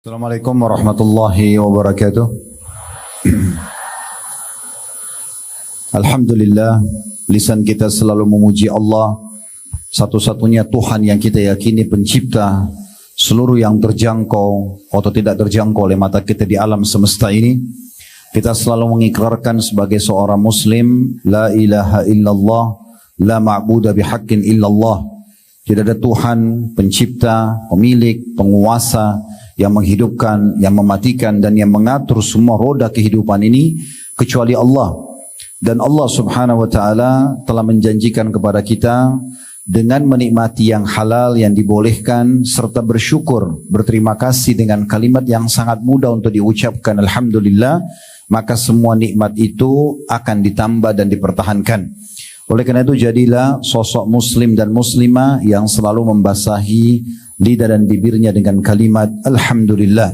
Assalamualaikum warahmatullahi wabarakatuh. Alhamdulillah, lisan kita selalu memuji Allah, satu-satunya Tuhan yang kita yakini pencipta seluruh yang terjangkau atau tidak terjangkau oleh mata kita di alam semesta ini. Kita selalu mengikrarkan sebagai seorang muslim, la ilaha illallah, la ma'budu bihaqqin illallah. Tidak ada Tuhan, pencipta, pemilik, penguasa yang menghidupkan, yang mematikan dan yang mengatur semua roda kehidupan ini kecuali Allah. Dan Allah Subhanahu wa taala telah menjanjikan kepada kita dengan menikmati yang halal yang dibolehkan serta bersyukur, berterima kasih dengan kalimat yang sangat mudah untuk diucapkan alhamdulillah, maka semua nikmat itu akan ditambah dan dipertahankan. Oleh karena itu jadilah sosok muslim dan muslimah yang selalu membasahi lidah dan bibirnya dengan kalimat alhamdulillah.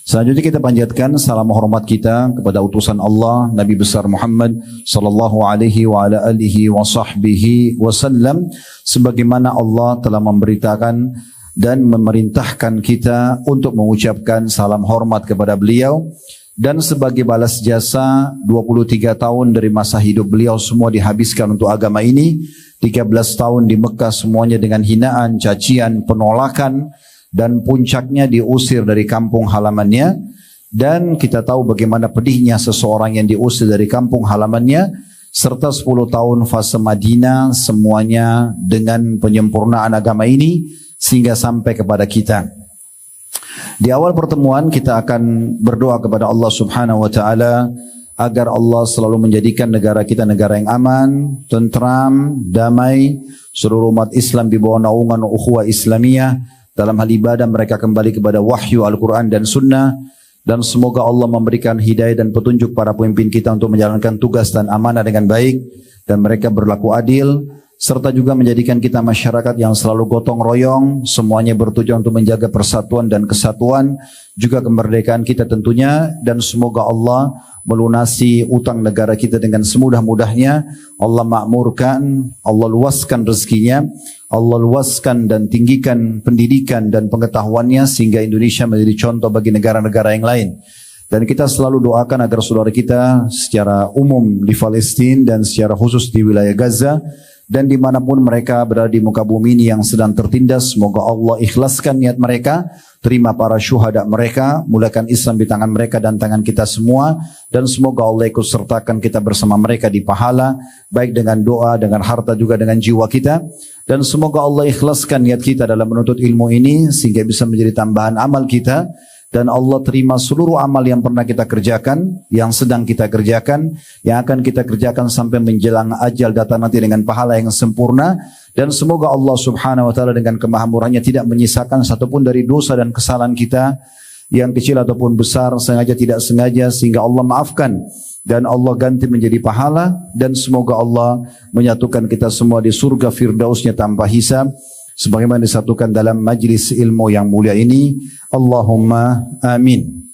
Selanjutnya kita panjatkan salam hormat kita kepada utusan Allah Nabi besar Muhammad sallallahu alaihi wa ala alihi wa sahbihi wasallam, sebagaimana Allah telah memberitakan dan memerintahkan kita untuk mengucapkan salam hormat kepada beliau. Dan sebagai balas jasa 23 tahun dari masa hidup beliau semua dihabiskan untuk agama ini. 13 tahun di Mekah semuanya dengan hinaan, cacian, penolakan, dan puncaknya diusir dari kampung halamannya. Dan kita tahu bagaimana pedihnya seseorang yang diusir dari kampung halamannya, serta 10 tahun fase Madinah semuanya dengan penyempurnaan agama ini sehingga sampai kepada kita. Di awal pertemuan kita akan berdoa kepada Allah Subhanahu wa taala agar Allah selalu menjadikan negara kita negara yang aman, tentram, damai, seluruh umat Islam di bawah naungan ukhuwah Islamiyah, dalam hal ibadah mereka kembali kepada wahyu Al-Quran dan Sunnah, dan semoga Allah memberikan hidayah dan petunjuk para pemimpin kita untuk menjalankan tugas dan amanah dengan baik, dan mereka berlaku adil, serta juga menjadikan kita masyarakat yang selalu gotong royong, semuanya bertujuan untuk menjaga persatuan dan kesatuan, juga kemerdekaan kita tentunya, dan semoga Allah melunasi utang negara kita dengan semudah-mudahnya. Allah makmurkan, Allah luaskan rezekinya, Allah luaskan dan tinggikan pendidikan dan pengetahuannya sehingga Indonesia menjadi contoh bagi negara-negara yang lain. Dan kita selalu doakan agar saudara kita secara umum di Palestina dan secara khusus di wilayah Gaza dan dimanapun mereka berada di muka bumi ini yang sedang tertindas, semoga Allah ikhlaskan niat mereka, terima para syuhada mereka, mulakan Islam di tangan mereka dan tangan kita semua, dan semoga Allah ikut sertakan kita bersama mereka di pahala, baik dengan doa, dengan harta juga dengan jiwa kita, dan semoga Allah ikhlaskan niat kita dalam menuntut ilmu ini sehingga bisa menjadi tambahan amal kita. Dan Allah terima seluruh amal yang pernah kita kerjakan, yang sedang kita kerjakan, yang akan kita kerjakan sampai menjelang ajal datang nanti dengan pahala yang sempurna. Dan semoga Allah Subhanahu wa taala dengan kemahamurahnya tidak menyisakan satupun dari dosa dan kesalahan kita, yang kecil ataupun besar, sengaja tidak sengaja, sehingga Allah maafkan. Dan Allah ganti menjadi pahala, dan semoga Allah menyatukan kita semua di surga firdausnya tanpa hisab, sebagaimana disatukan dalam majlis ilmu yang mulia ini. Allahumma amin.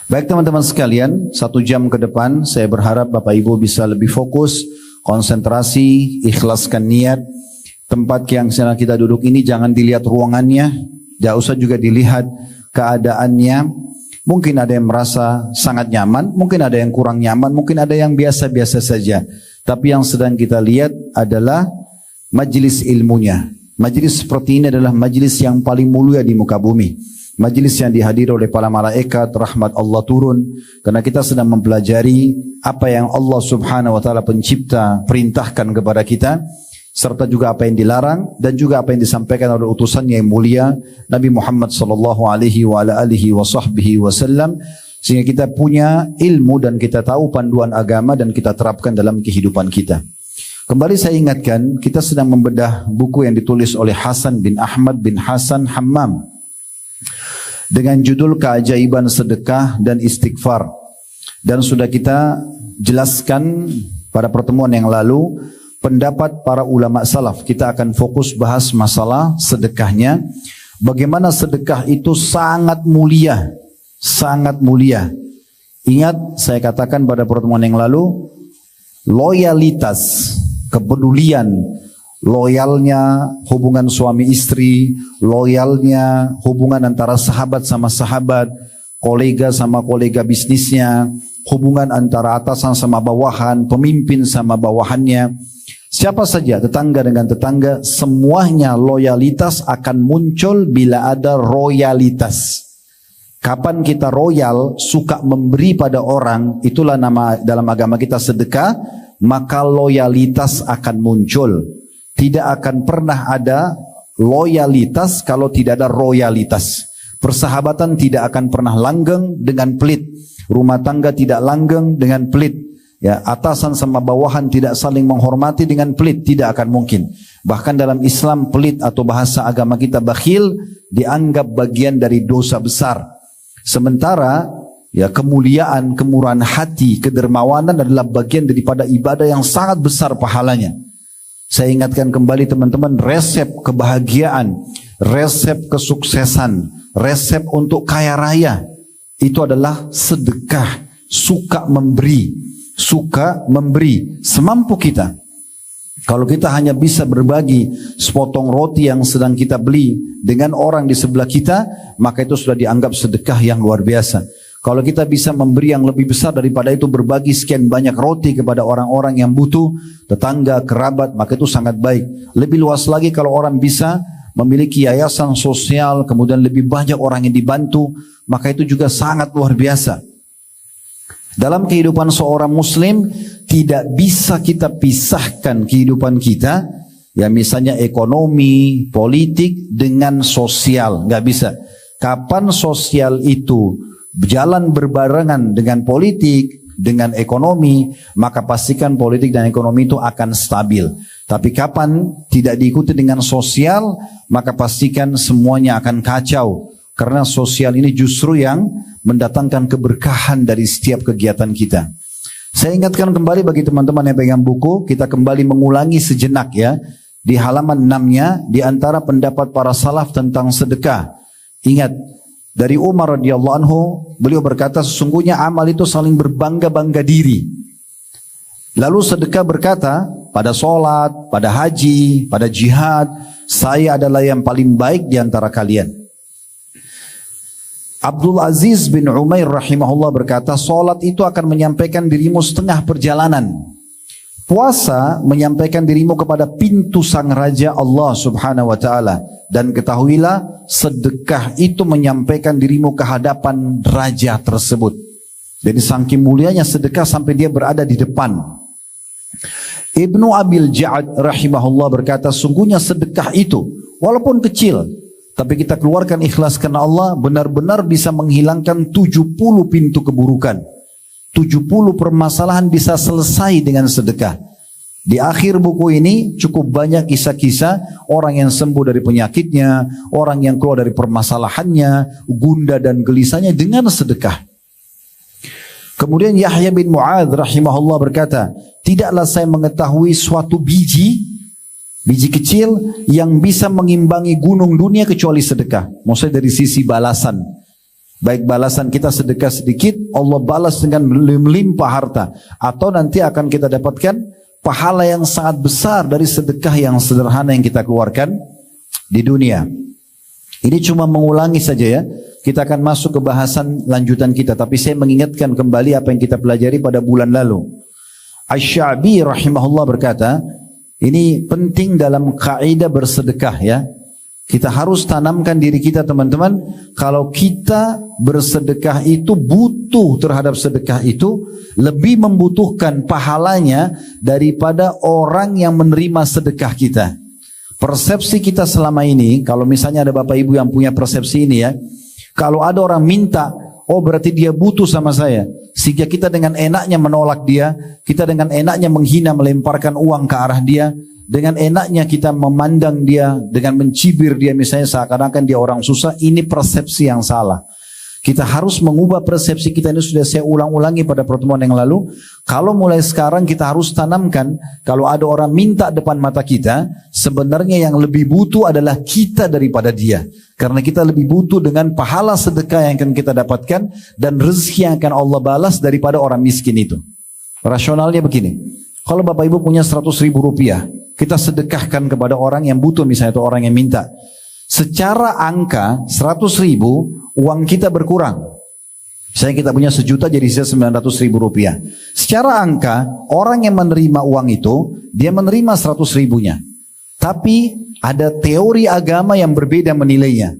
Baik teman-teman sekalian, 1 jam ke depan saya berharap Bapak Ibu bisa lebih fokus, konsentrasi, ikhlaskan niat. Tempat yang sedang kita duduk ini jangan dilihat ruangannya, tidak usah juga dilihat keadaannya. Mungkin ada yang merasa sangat nyaman, mungkin ada yang kurang nyaman, mungkin ada yang biasa-biasa saja. Tapi yang sedang kita lihat adalah majlis ilmunya. Majlis seperti ini adalah majlis yang paling mulia di muka bumi. Majlis yang dihadiri oleh para malaikat, rahmat Allah turun. Karena kita sedang mempelajari apa yang Allah Subhanahu wa taala pencipta perintahkan kepada kita, serta juga apa yang dilarang, dan juga apa yang disampaikan oleh utusannya yang mulia Nabi Muhammad sallallahu alaihi wa ala alihi wa sahbihi wasallam, sehingga kita punya ilmu dan kita tahu panduan agama dan kita terapkan dalam kehidupan kita. Kembali saya ingatkan, kita sedang membedah buku yang ditulis oleh Hasan bin Ahmad bin Hasan Hammam dengan judul Keajaiban Sedekah dan Istighfar. Dan sudah kita jelaskan pada pertemuan yang lalu pendapat para ulama salaf. Kita akan fokus bahas masalah sedekahnya. Bagaimana sedekah itu sangat mulia, sangat mulia. Ingat saya katakan pada pertemuan yang lalu, loyalitas, kepedulian, loyalnya hubungan suami istri, loyalnya hubungan antara sahabat sama sahabat, kolega sama kolega bisnisnya, hubungan antara atasan sama bawahan, pemimpin sama bawahannya. Siapa saja, tetangga dengan tetangga, semuanya loyalitas akan muncul bila ada royalitas. Kapan kita royal, suka memberi pada orang, itulah nama dalam agama kita sedekah, maka loyalitas akan muncul. Tidak akan pernah ada loyalitas kalau tidak ada royalitas. Persahabatan tidak akan pernah langgeng dengan pelit. Rumah tangga tidak langgeng dengan pelit. Ya, atasan sama bawahan tidak saling menghormati dengan pelit, tidak akan mungkin. Bahkan dalam Islam pelit atau bahasa agama kita bakhil dianggap bagian dari dosa besar. Sementara ya kemuliaan, kemurahan hati, kedermawanan adalah bagian daripada ibadah yang sangat besar pahalanya. Saya ingatkan kembali teman-teman, resep kebahagiaan, resep kesuksesan, resep untuk kaya raya itu adalah sedekah, suka memberi. Suka memberi semampu kita. Kalau kita hanya bisa berbagi sepotong roti yang sedang kita beli dengan orang di sebelah kita, maka itu sudah dianggap sedekah yang luar biasa. Kalau kita bisa memberi yang lebih besar daripada itu, berbagi sekian banyak roti kepada orang-orang yang butuh, tetangga, kerabat, maka itu sangat baik. Lebih luas lagi kalau orang bisa memiliki yayasan sosial, kemudian lebih banyak orang yang dibantu, maka itu juga sangat luar biasa. Dalam kehidupan seorang muslim tidak bisa kita pisahkan kehidupan kita, ya misalnya ekonomi, politik dengan sosial, nggak bisa. Kapan sosial itu berjalan berbarengan dengan politik, dengan ekonomi, maka pastikan politik dan ekonomi itu akan stabil. Tapi kapan tidak diikuti dengan sosial, maka pastikan semuanya akan kacau. Karena sosial ini justru yang mendatangkan keberkahan dari setiap kegiatan kita. Saya ingatkan kembali bagi teman-teman yang pegang buku, kita kembali mengulangi sejenak ya. Di halaman 6-nya, di antara pendapat para salaf tentang sedekah. Ingat, dari Umar radhiyallahu anhu, beliau berkata sesungguhnya amal itu saling berbangga-bangga diri. Lalu sedekah berkata, pada sholat, pada haji, pada jihad, saya adalah yang paling baik di antara kalian. Abdul Aziz bin Umair rahimahullah berkata, solat itu akan menyampaikan dirimu setengah perjalanan. Puasa menyampaikan dirimu kepada pintu sang raja Allah subhanahu wa ta'ala. Dan ketahuilah, sedekah itu menyampaikan dirimu ke hadapan raja tersebut. Jadi saking mulianya sedekah sampai dia berada di depan. Ibnu Abil Ja'ad rahimahullah berkata, sungguhnya sedekah itu, walaupun kecil, tapi kita keluarkan ikhlas karena Allah, benar-benar bisa menghilangkan 70 pintu keburukan. 70 permasalahan bisa selesai dengan sedekah. Di akhir buku ini cukup banyak kisah-kisah orang yang sembuh dari penyakitnya, orang yang keluar dari permasalahannya, gundah dan gelisahnya dengan sedekah. Kemudian Yahya bin Mu'adz rahimahullah berkata, tidaklah saya mengetahui suatu biji kecil yang bisa mengimbangi gunung dunia kecuali sedekah. Maksudnya dari sisi balasan. Baik balasan kita sedekah sedikit, Allah balas dengan melimpah harta. Atau nanti akan kita dapatkan pahala yang sangat besar dari sedekah yang sederhana yang kita keluarkan di dunia. Ini cuma mengulangi saja ya. Kita akan masuk ke bahasan lanjutan kita. Tapi saya mengingatkan kembali apa yang kita pelajari pada bulan lalu. Asy-Sya'bi rahimahullah berkata, ini penting dalam kaidah bersedekah ya. Kita harus tanamkan diri kita teman-teman. Kalau kita bersedekah itu butuh terhadap sedekah itu, lebih membutuhkan pahalanya daripada orang yang menerima sedekah kita. Persepsi kita selama ini, kalau misalnya ada bapak ibu yang punya persepsi ini ya, kalau ada orang minta, oh berarti dia butuh sama saya. Sehingga kita dengan enaknya menolak dia, kita dengan enaknya menghina, melemparkan uang ke arah dia, dengan enaknya kita memandang dia, dengan mencibir dia misalnya seakan-akan dia orang susah. Ini persepsi yang salah. Kita harus mengubah persepsi kita. Ini sudah saya ulang-ulangi pada pertemuan yang lalu. Kalau mulai sekarang kita harus tanamkan, kalau ada orang minta depan mata kita, sebenarnya yang lebih butuh adalah kita daripada dia. Karena kita lebih butuh dengan pahala sedekah yang akan kita dapatkan dan rezeki yang akan Allah balas daripada orang miskin itu. Rasionalnya begini, kalau bapak ibu punya 100.000 rupiah, kita sedekahkan kepada orang yang butuh misalnya atau orang yang minta. Secara angka 100.000 uang kita berkurang. Misalnya kita punya 1 juta jadi sisa 900.000 rupiah. Secara angka orang yang menerima uang itu dia menerima 100.000-nya. Tapi ada teori agama yang berbeda menilainya.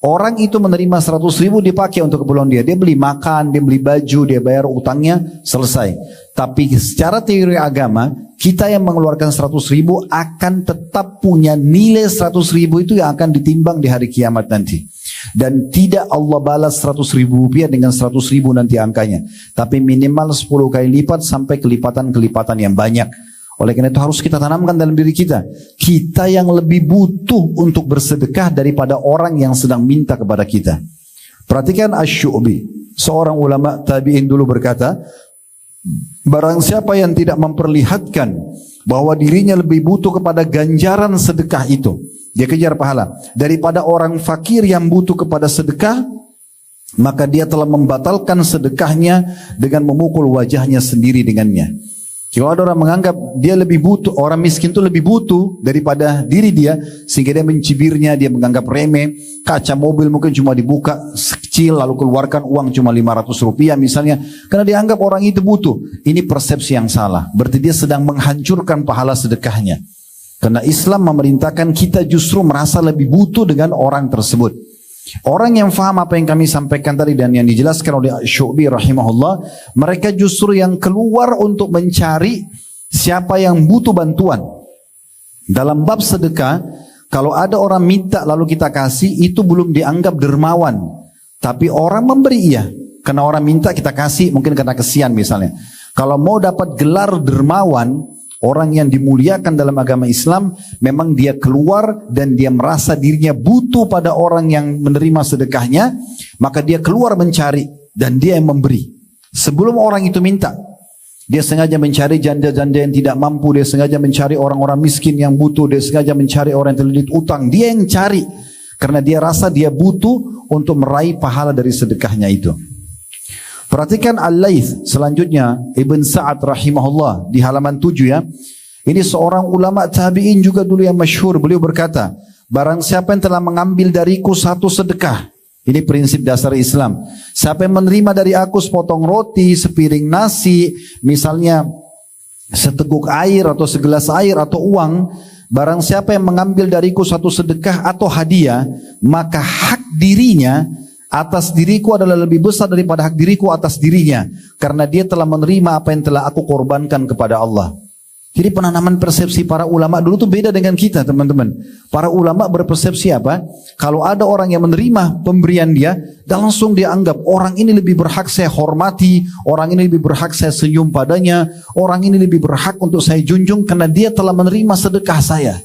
Orang itu menerima 100.000 dipakai untuk keperluan dia. Dia beli makan, dia beli baju, dia bayar utangnya, selesai. Tapi secara teori agama, kita yang mengeluarkan 100.000 akan tetap punya nilai 100.000 itu yang akan ditimbang di hari kiamat nanti. Dan tidak Allah balas 100.000 rupiah dengan 100.000 nanti angkanya. Tapi minimal 10 kali lipat sampai kelipatan-kelipatan yang banyak. Oleh karena itu harus kita tanamkan dalam diri kita. Kita yang lebih butuh untuk bersedekah daripada orang yang sedang minta kepada kita. Perhatikan Asy-Syu'bi. Seorang ulama tabi'in dulu berkata, barang siapa yang tidak memperlihatkan bahwa dirinya lebih butuh kepada ganjaran sedekah itu, dia kejar pahala, daripada orang fakir yang butuh kepada sedekah, maka dia telah membatalkan sedekahnya dengan memukul wajahnya sendiri dengannya. Kalau ada orang menganggap dia lebih butuh, orang miskin itu lebih butuh daripada diri dia, sehingga dia mencibirnya, dia menganggap remeh, kaca mobil mungkin cuma dibuka kecil, lalu keluarkan uang cuma 500 rupiah misalnya, karena dianggap orang itu butuh. Ini persepsi yang salah, berarti dia sedang menghancurkan pahala sedekahnya. Karena Islam memerintahkan kita justru merasa lebih butuh dengan orang tersebut. Orang yang faham apa yang kami sampaikan tadi dan yang dijelaskan oleh Syu'bi rahimahullah, mereka justru yang keluar untuk mencari siapa yang butuh bantuan. Dalam bab sedekah, kalau ada orang minta lalu kita kasih, itu belum dianggap dermawan. Tapi orang memberi iya, karena orang minta kita kasih mungkin karena kesian misalnya. Kalau mau dapat gelar dermawan, orang yang dimuliakan dalam agama Islam, memang dia keluar dan dia merasa dirinya butuh pada orang yang menerima sedekahnya, maka dia keluar mencari dan dia yang memberi. Sebelum orang itu minta, dia sengaja mencari janda-janda yang tidak mampu, dia sengaja mencari orang-orang miskin yang butuh, dia sengaja mencari orang yang terlilit utang, dia yang cari. Karena dia rasa dia butuh untuk meraih pahala dari sedekahnya itu. Perhatikan Al-Laits selanjutnya, Ibn Sa'ad rahimahullah di halaman 7 ya. Ini seorang ulama tabi'in juga dulu yang masyhur. Beliau berkata, barang siapa yang telah mengambil dariku satu sedekah. Ini prinsip dasar Islam. Siapa yang menerima dari aku sepotong roti, sepiring nasi, misalnya seteguk air atau segelas air atau uang. Barang siapa yang mengambil dariku satu sedekah atau hadiah, maka hak dirinya atas diriku adalah lebih besar daripada hak diriku atas dirinya, karena dia telah menerima apa yang telah aku korbankan kepada Allah. Jadi penanaman persepsi para ulama dulu tuh beda dengan kita, teman-teman. Para ulama berpersepsi apa? Kalau ada orang yang menerima pemberian dia, dan langsung dia anggap orang ini lebih berhak saya hormati, orang ini lebih berhak saya senyum padanya, orang ini lebih berhak untuk saya junjung karena dia telah menerima sedekah saya.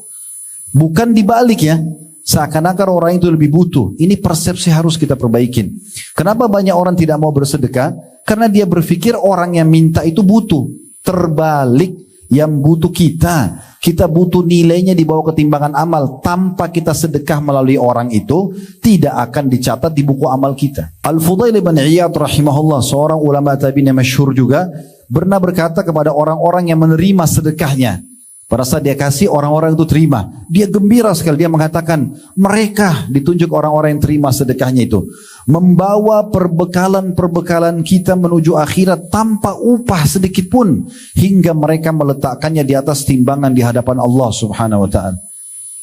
Bukan dibalik ya. Seakan-akan orang itu lebih butuh. Ini persepsi harus kita perbaikin. Kenapa banyak orang tidak mau bersedekah? Karena dia berpikir orang yang minta itu butuh. Terbalik, yang butuh kita. Kita butuh nilainya di bawah ketimbangan amal. Tanpa kita sedekah melalui orang itu, tidak akan dicatat di buku amal kita. Al-Fudail bin Iyad rahimahullah, seorang ulama tabi'in yang masyhur juga, pernah berkata kepada orang-orang yang menerima sedekahnya. Pada saat dia kasih, orang-orang itu terima. Dia gembira sekali. Dia mengatakan, mereka ditunjuk orang-orang yang terima sedekahnya itu, membawa perbekalan-perbekalan kita menuju akhirat tanpa upah sedikit pun, hingga mereka meletakkannya di atas timbangan di hadapan Allah subhanahu wa ta'ala.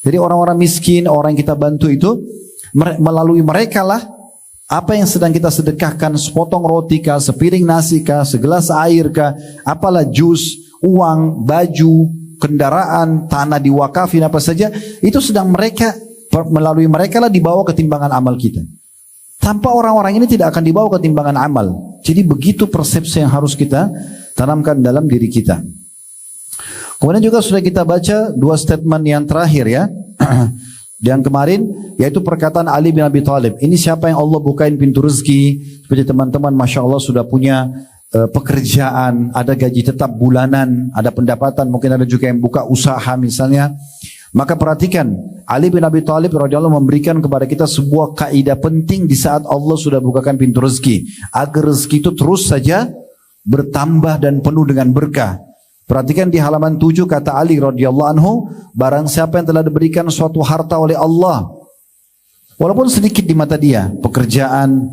Jadi orang-orang miskin, orang yang kita bantu itu, melalui mereka lah, apa yang sedang kita sedekahkan, sepotong roti kah, sepiring nasi kah, segelas air kah, apalah jus, uang, baju, kendaraan, tanah diwakafin apa saja, itu sedang mereka, melalui mereka lah dibawa ke timbangan amal kita. Tanpa orang-orang ini tidak akan dibawa ke timbangan amal. Jadi begitu persepsi yang harus kita tanamkan dalam diri kita. Kemudian juga sudah kita baca dua statement yang terakhir ya. Yang kemarin, yaitu perkataan Ali bin Abi Thalib. Ini siapa yang Allah bukain pintu rezeki, seperti teman-teman Masya Allah sudah punya pekerjaan, ada gaji tetap bulanan, ada pendapatan, mungkin ada juga yang buka usaha misalnya. Maka perhatikan, Ali bin Abi Thalib radhiyallahu memberikan kepada kita sebuah kaidah penting di saat Allah sudah bukakan pintu rezeki, agar rezeki itu terus saja bertambah dan penuh dengan berkah. Perhatikan di halaman 7 kata Ali radhiyallahu anhu, barang siapa yang telah diberikan suatu harta oleh Allah, walaupun sedikit di mata dia, pekerjaan,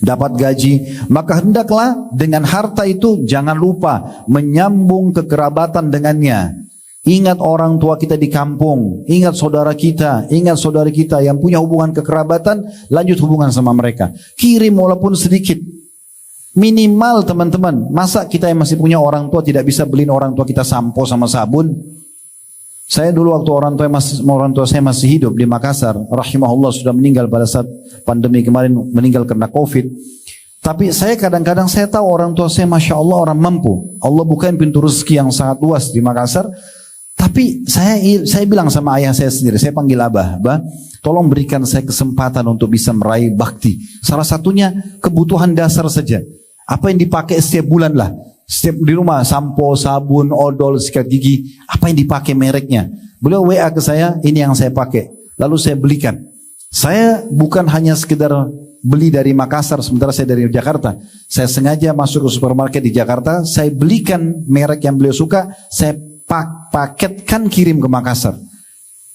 dapat gaji, maka hendaklah dengan harta itu jangan lupa menyambung kekerabatan dengannya. Ingat orang tua kita di kampung, ingat saudara kita, ingat saudara kita yang punya hubungan kekerabatan, lanjut hubungan sama mereka. Kirim walaupun sedikit. Minimal teman-teman, masa kita yang masih punya orang tua tidak bisa beliin orang tua kita sampo sama sabun? Saya dulu waktu orang tua saya masih hidup di Makassar, rahimahullah sudah meninggal pada saat pandemi kemarin, meninggal karena COVID. Tapi saya kadang-kadang saya tahu orang tua saya Masya Allah orang mampu. Allah bukain pintu rezeki yang sangat luas di Makassar. Tapi saya bilang sama ayah saya sendiri, saya panggil abah, tolong berikan saya kesempatan untuk bisa meraih bakti. Salah satunya kebutuhan dasar saja. Apa yang dipakai setiap bulan lah. Setiap di rumah, sampo, sabun, odol, sikat gigi. Apa yang dipakai mereknya. Beliau WA ke saya, ini yang saya pakai. Lalu saya belikan. Saya bukan hanya sekedar beli dari Makassar, sementara saya dari Jakarta. Saya sengaja masuk ke supermarket di Jakarta, saya belikan merek yang beliau suka, saya paketkan kirim ke Makassar.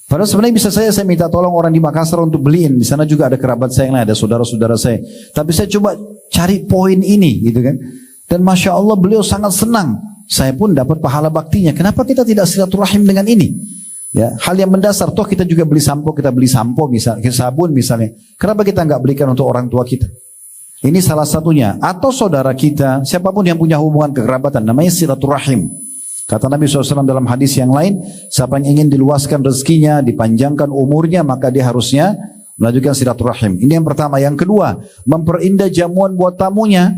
Padahal sebenarnya bisa saya minta tolong orang di Makassar untuk beliin. Di sana juga ada kerabat saya yang lain, ada saudara-saudara saya. Tapi saya coba cari poin ini, gitu kan. Dan Masya Allah beliau sangat senang. Saya pun dapat pahala baktinya. Kenapa kita tidak silaturahim dengan ini? Ya, hal yang mendasar. Toh kita juga beli sampo, misalnya sabun misalnya. Kenapa kita nggak belikan untuk orang tua kita? Ini salah satunya. Atau saudara kita, siapapun yang punya hubungan kekerabatan, namanya silaturahim. Kata Nabi SAW dalam hadis yang lain, siapa yang ingin diluaskan rezekinya, dipanjangkan umurnya, maka dia harusnya melanjutkan silaturahim. Ini yang pertama. Yang kedua, memperindah jamuan buat tamunya.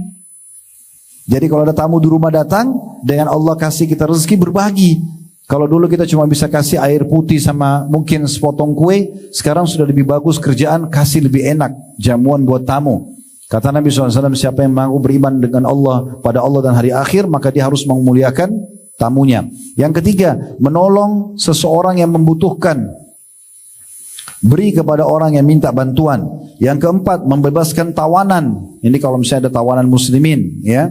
Jadi kalau ada tamu di rumah datang, dengan Allah kasih kita rezeki berbagi. Kalau dulu kita cuma bisa kasih air putih sama mungkin sepotong kue, sekarang sudah lebih bagus kerjaan, kasih lebih enak jamuan buat tamu. Kata Nabi SAW, siapa yang mau beriman dengan Allah, pada Allah dan hari akhir, maka dia harus memuliakan tamunya. Yang ketiga, menolong seseorang yang membutuhkan. Beri kepada orang yang minta bantuan. Yang keempat, membebaskan tawanan. Ini kalau misalnya ada tawanan muslimin, ya.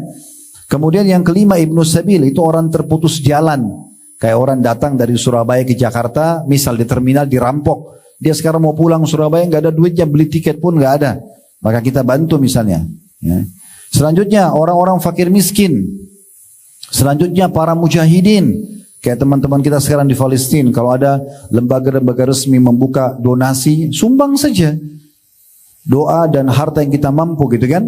Kemudian yang kelima, Ibnu Sabil, itu orang terputus jalan. Kayak orang datang dari Surabaya ke Jakarta, misal di terminal dirampok. Dia sekarang mau pulang Surabaya, nggak ada duitnya, beli tiket pun nggak ada. Maka kita bantu misalnya. Ya. Selanjutnya, orang-orang fakir miskin. Selanjutnya para mujahidin, kayak teman-teman kita sekarang di Palestina, kalau ada lembaga-lembaga resmi membuka donasi, sumbang saja. Doa dan harta yang kita mampu gitu kan.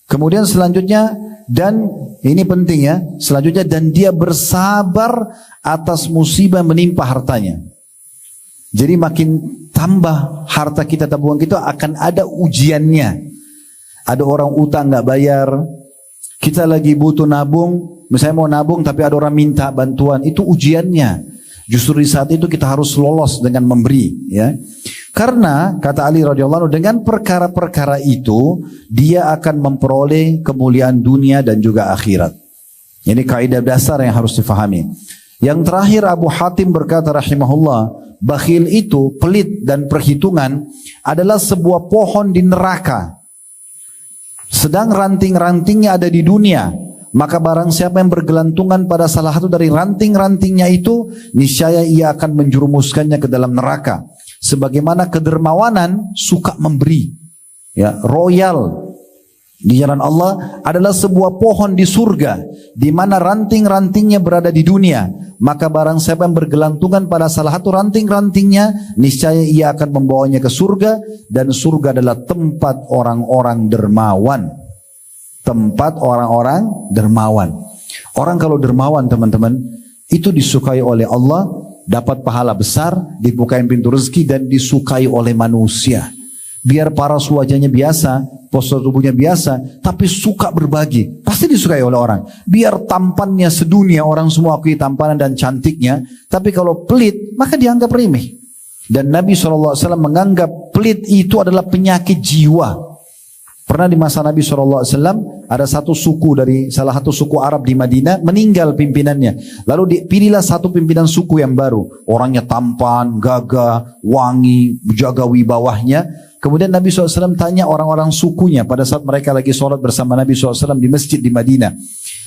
Kemudian selanjutnya, dan ini penting ya, selanjutnya dan dia bersabar atas musibah yang menimpa hartanya. Jadi makin tambah harta kita, tabungan kita akan ada ujiannya. Ada orang utang nggak bayar, kita lagi butuh nabung, misalnya mau nabung tapi ada orang minta bantuan, itu ujiannya. Justru di saat itu kita harus lolos dengan memberi, ya. Karena kata Ali radhiyallahu anhu, dengan perkara-perkara itu dia akan memperoleh kemuliaan dunia dan juga akhirat. Ini kaidah dasar yang harus difahami. Yang terakhir Abu Hatim berkata rahimahullah, bakhil itu, pelit dan perhitungan adalah sebuah pohon di neraka. Sedang ranting-rantingnya ada di dunia, maka barang siapa yang bergelantungan pada salah satu dari ranting-rantingnya itu, niscaya ia akan menjerumuskannya ke dalam neraka. Sebagaimana kedermawanan suka memberi, ya, royal di jalan Allah adalah sebuah pohon di surga, di mana ranting-rantingnya berada di dunia. Maka barang siapa yang bergelantungan pada salah satu ranting-rantingnya, niscaya ia akan membawanya ke surga, dan surga adalah tempat orang-orang dermawan. Tempat orang-orang dermawan. Orang kalau dermawan teman-teman, itu disukai oleh Allah, dapat pahala besar, dibukain pintu rezeki, dan disukai oleh manusia. Biar paras wajahnya biasa, postur tubuhnya biasa, tapi suka berbagi, pasti disukai oleh orang. Biar tampannya sedunia, orang semua akui tampanan dan cantiknya, tapi kalau pelit, maka dianggap remeh. Dan Nabi SAW menganggap pelit itu adalah penyakit jiwa. Pernah di masa Nabi SAW ada satu suku dari salah satu suku Arab di Madinah, meninggal pimpinannya. Lalu dipilihlah satu pimpinan suku yang baru. Orangnya tampan, gagah, wangi, jaga wibawahnya. Kemudian Nabi SAW tanya orang-orang sukunya pada saat mereka lagi sholat bersama Nabi SAW di masjid di Madinah.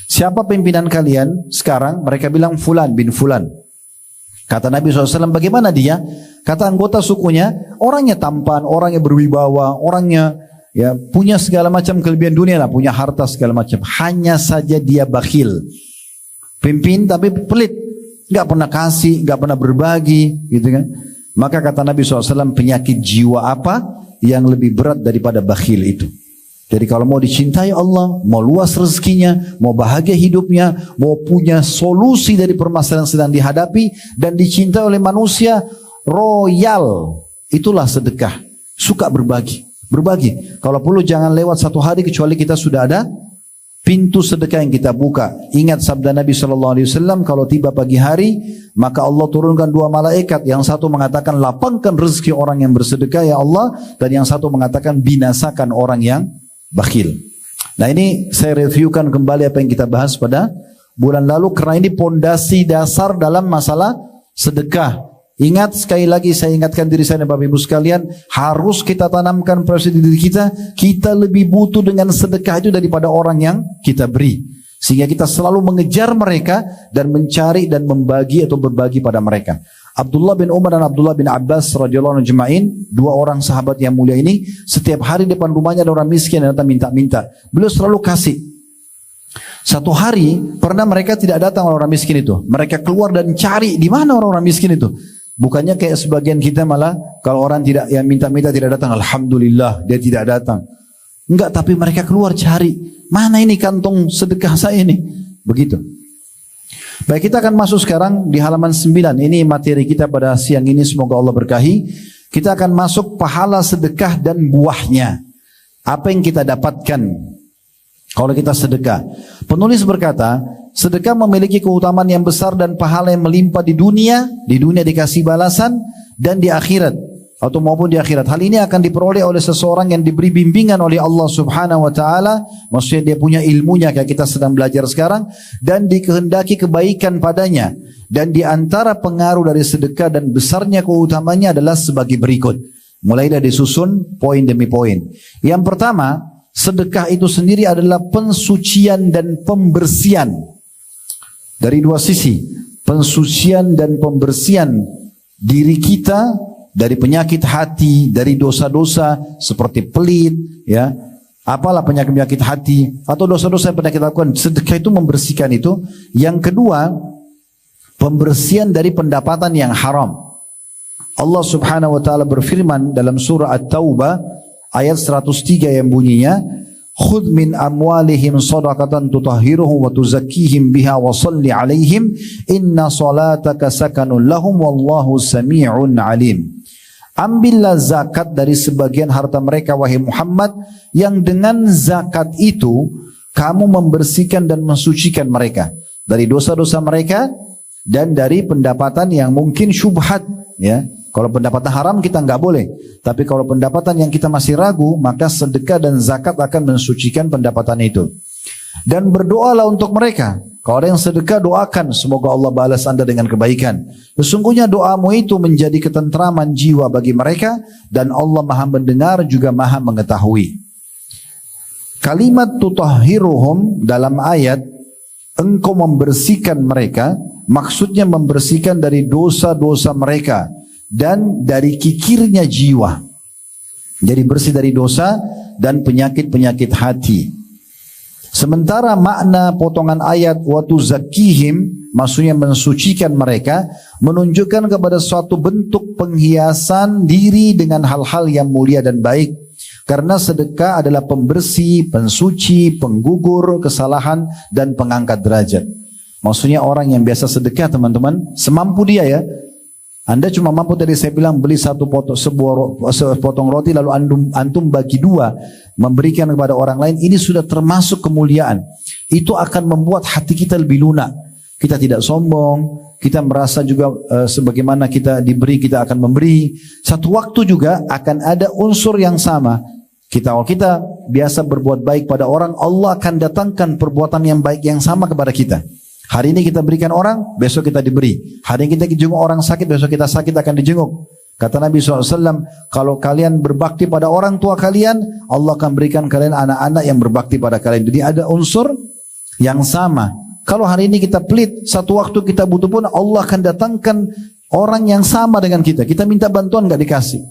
Siapa pimpinan kalian sekarang? Mereka bilang Fulan bin Fulan. Kata Nabi SAW, bagaimana dia? Kata anggota sukunya, orangnya tampan, orangnya berwibawa, orangnya ya punya segala macam kelebihan dunia lah, punya harta segala macam. Hanya saja dia bakhil. Pimpin tapi pelit, nggak pernah kasih, nggak pernah berbagi, gitu kan? Maka kata Nabi SAW, penyakit jiwa apa yang lebih berat daripada bakhil itu? Jadi kalau mau dicintai Allah, mau luas rezekinya, mau bahagia hidupnya, mau punya solusi dari permasalahan yang sedang dihadapi, dan dicintai oleh manusia, royal, itulah sedekah. Suka berbagi. Berbagi. Kalau perlu jangan lewat satu hari kecuali kita sudah ada pintu sedekah yang kita buka. Ingat sabda Nabi SAW, kalau tiba pagi hari, maka Allah turunkan dua malaikat. Yang satu mengatakan, lapangkan rezeki orang yang bersedekah ya Allah. Dan yang satu mengatakan, binasakan orang yang bakhil. Nah ini saya reviewkan kembali apa yang kita bahas pada bulan lalu, karena ini pondasi dasar dalam masalah sedekah. Ingat, sekali lagi saya ingatkan diri saya dan Bapak Ibu sekalian, harus kita tanamkan pada diri kita, kita lebih butuh dengan sedekah itu daripada orang yang kita beri. Sehingga kita selalu mengejar mereka dan mencari dan membagi atau berbagi pada mereka. Abdullah bin Umar dan Abdullah bin Abbas radhiyallahu anhum ajma'in, dua orang sahabat yang mulia ini, setiap hari depan rumahnya ada orang miskin yang datang minta-minta. Beliau selalu kasih. Satu hari pernah mereka tidak datang orang miskin itu. Mereka keluar dan cari di mana orang-orang miskin itu. Bukannya kayak sebagian kita malah kalau orang tidak yang minta-minta tidak datang, alhamdulillah dia tidak datang. Enggak, tapi mereka keluar cari. Mana ini kantong sedekah saya ini? Begitu. Baik, kita akan masuk sekarang di halaman 9. Ini materi kita pada siang ini, semoga Allah berkahi. Kita akan masuk pahala sedekah dan buahnya. Apa yang kita dapatkan kalau kita sedekah? Penulis berkata, sedekah memiliki keutamaan yang besar dan pahala yang melimpah di dunia dikasih balasan, dan di akhirat atau maupun di akhirat. Hal ini akan diperoleh oleh seseorang yang diberi bimbingan oleh Allah Subhanahu wa taala, maksudnya dia punya ilmunya kayak kita sedang belajar sekarang, dan dikehendaki kebaikan padanya. Dan di antara pengaruh dari sedekah dan besarnya keutamanya adalah sebagai berikut. Mulai dari disusun poin demi poin. Yang pertama, sedekah itu sendiri adalah pensucian dan pembersihan. Dari dua sisi, pensucian dan pembersihan diri kita dari penyakit hati, dari dosa-dosa seperti pelit, ya, apalah penyakit-penyakit hati atau dosa-dosa yang pernah kita lakukan. Sedekah itu membersihkan itu. Yang kedua, pembersihan dari pendapatan yang haram. Allah Subhanahu wa taala berfirman dalam surah At-Taubah ayat 103 yang bunyinya, khudh min amwalihim shadaqatan tutahhiruhum wa tuzakkihim biha wa shalli alaihim inna salataka sakanun lahum wallahu sami'un alim. Ambillah zakat dari sebagian harta mereka wahai Muhammad, yang dengan zakat itu kamu membersihkan dan mensucikan mereka dari dosa-dosa mereka dan dari pendapatan yang mungkin syubhat, ya. Kalau pendapatan haram kita nggak boleh, tapi kalau pendapatan yang kita masih ragu, maka sedekah dan zakat akan mensucikan pendapatan itu. Dan berdoalah untuk mereka. Kalau ada yang sedekah, doakan semoga Allah balas anda dengan kebaikan. Sesungguhnya doamu itu menjadi ketentraman jiwa bagi mereka, dan Allah maha mendengar juga maha mengetahui. Kalimat tutahhiruhum dalam ayat engkau membersihkan mereka, maksudnya membersihkan dari dosa-dosa mereka dan dari kikirnya jiwa. Jadi bersih dari dosa dan penyakit-penyakit hati. Sementara makna potongan ayat wa tuzakkihim, maksudnya mensucikan mereka, menunjukkan kepada suatu bentuk penghiasan diri dengan hal-hal yang mulia dan baik. Karena sedekah adalah pembersih, pensuci, penggugur kesalahan dan pengangkat derajat. Maksudnya orang yang biasa sedekah, teman-teman, semampu dia, ya. Anda cuma mampu, tadi saya bilang, beli sebuah potong roti lalu antum bagi dua, memberikan kepada orang lain, ini sudah termasuk kemuliaan. Itu akan membuat hati kita lebih lunak. Kita tidak sombong, kita merasa juga sebagaimana kita diberi, kita akan memberi. Satu waktu juga akan ada unsur yang sama. Kalau kita biasa berbuat baik pada orang, Allah akan datangkan perbuatan yang baik yang sama kepada kita. Hari ini kita berikan orang, besok kita diberi. Hari ini kita jenguk orang sakit, besok kita sakit akan dijenguk. Kata Nabi SAW, kalau kalian berbakti pada orang tua kalian, Allah akan berikan kalian anak-anak yang berbakti pada kalian. Jadi ada unsur yang sama. Kalau hari ini kita pelit, satu waktu kita butuh pun Allah akan datangkan orang yang sama dengan kita. Kita minta bantuan nggak dikasih.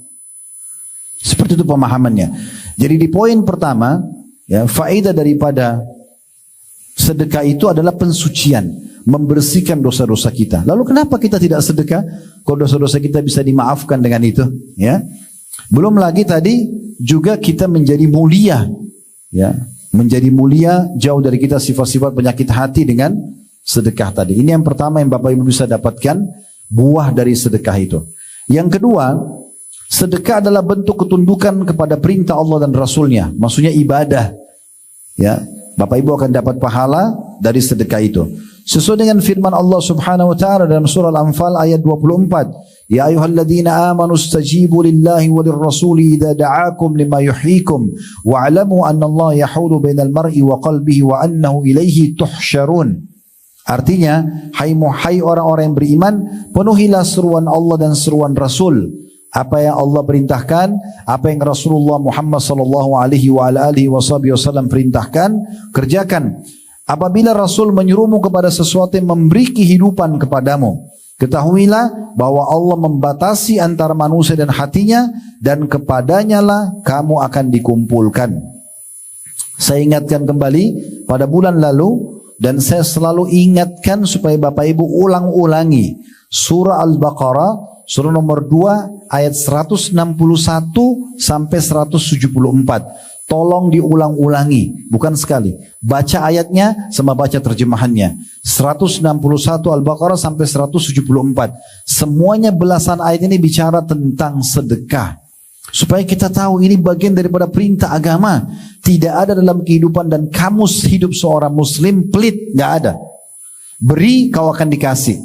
Seperti itu pemahamannya. Jadi di poin pertama, ya, faedah daripada sedekah itu adalah pensucian, membersihkan dosa-dosa kita. Lalu kenapa kita tidak sedekah? Kalau dosa-dosa kita bisa dimaafkan dengan itu, ya. Belum lagi tadi juga kita menjadi mulia, ya. Menjadi mulia jauh dari kita sifat-sifat penyakit hati dengan sedekah tadi. Ini yang pertama yang Bapak Ibu bisa dapatkan buah dari sedekah itu. Yang kedua, sedekah adalah bentuk ketundukan kepada perintah Allah dan Rasulnya. Maksudnya ibadah. Ya, Bapak Ibu akan dapat pahala dari sedekah itu. Sesuai dengan firman Allah Subhanahu wa taala dalam surah Al-Anfal ayat 24. Ya ayyuhalladzina amanu istajibu lillahi walir rasuli idza da'akum lima yuhyikum wa'lamu anna Allah yahulu bainal mar'i wa qalbihi wa annahu ilaihi tuhsyarun. Artinya, hai orang-orang yang beriman, penuhilah seruan Allah dan seruan Rasul. Apa yang Allah perintahkan, apa yang Rasulullah Muhammad sallallahu alaihi wasallam perintahkan, kerjakan. Apabila Rasul menyuruhmu kepada sesuatu yang memberi kehidupan kepadamu, ketahuilah bahwa Allah membatasi antara manusia dan hatinya, dan kepadanya lah kamu akan dikumpulkan. Saya ingatkan kembali pada bulan lalu, dan saya selalu ingatkan supaya Bapak Ibu ulang-ulangi surah Al-Baqarah, surah nomor 2 ayat 161 sampai 174. Tolong diulang-ulangi, bukan sekali. Baca ayatnya sama baca terjemahannya. 161 Al-Baqarah sampai 174. Semuanya belasan ayat ini bicara tentang sedekah. Supaya kita tahu ini bagian daripada perintah agama. Tidak ada dalam kehidupan dan kamus hidup seorang muslim pelit, nggak ada. Beri kau akan dikasih.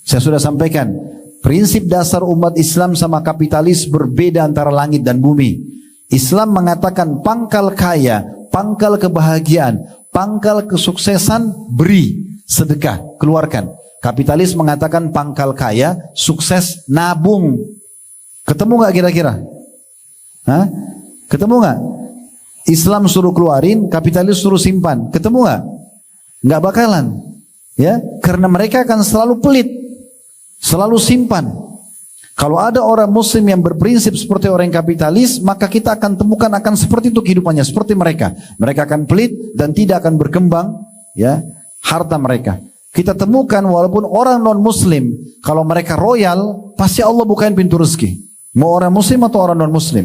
Saya sudah sampaikan, prinsip dasar umat Islam sama kapitalis berbeda antara langit dan bumi. Islam mengatakan pangkal kaya, pangkal kebahagiaan, pangkal kesuksesan, beri, sedekah, keluarkan. Kapitalis mengatakan pangkal kaya, sukses, nabung. Ketemu nggak kira-kira? Hah? Ketemu nggak? Islam suruh keluarin, kapitalis suruh simpan. Ketemu nggak? Nggak bakalan. Ya, karena mereka akan selalu pelit, selalu simpan. Kalau ada orang muslim yang berprinsip seperti orang kapitalis, maka kita akan temukan akan seperti itu kehidupannya, seperti mereka. Mereka akan pelit dan tidak akan berkembang, ya, harta mereka. Kita temukan walaupun orang non muslim, kalau mereka royal, pasti Allah bukain pintu rezeki. Mau orang muslim atau orang non muslim.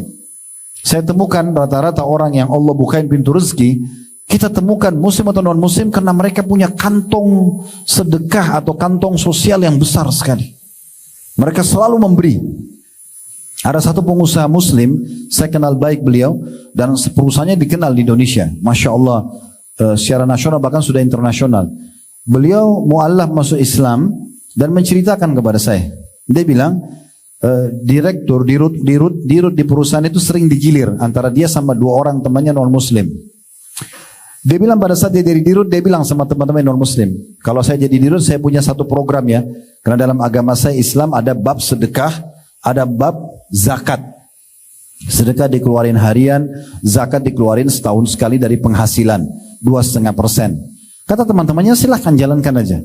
Saya temukan rata-rata orang yang Allah bukain pintu rezeki, kita temukan muslim atau non muslim karena mereka punya kantong sedekah atau kantong sosial yang besar sekali. Mereka selalu memberi. Ada satu pengusaha muslim, saya kenal baik beliau, dan perusahaannya dikenal di Indonesia. Masya Allah, secara nasional bahkan sudah internasional. Beliau mu'allaf masuk Islam dan menceritakan kepada saya. Dia bilang, direktur dirut di perusahaan itu sering digilir antara dia sama 2 orang temannya non muslim. Dia bilang pada saat dia jadi dirut, dia bilang sama teman-teman non muslim, kalau saya jadi dirut saya punya satu program ya, karena dalam agama saya Islam ada bab sedekah, ada bab zakat. Sedekah dikeluarin harian, zakat dikeluarin setahun sekali dari penghasilan 2,5%. Kata teman-temannya silahkan jalankan aja.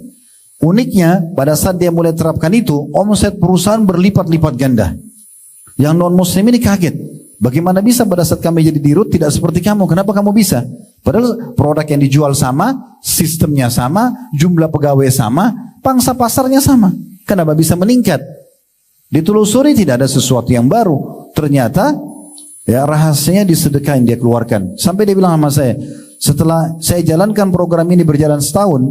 Uniknya pada saat dia mulai terapkan itu, omset perusahaan berlipat-lipat ganda. Yang non muslim ini kaget. Bagaimana bisa pada saat kami jadi dirut tidak seperti kamu? Kenapa kamu bisa? Padahal produk yang dijual sama, sistemnya sama, jumlah pegawai sama, pangsa pasarnya sama. Kenapa bisa meningkat? Ditelusuri tidak ada sesuatu yang baru. Ternyata ya rahasianya di sedekah yang dia keluarkan. Sampai dia bilang sama saya, setelah saya jalankan program ini berjalan setahun,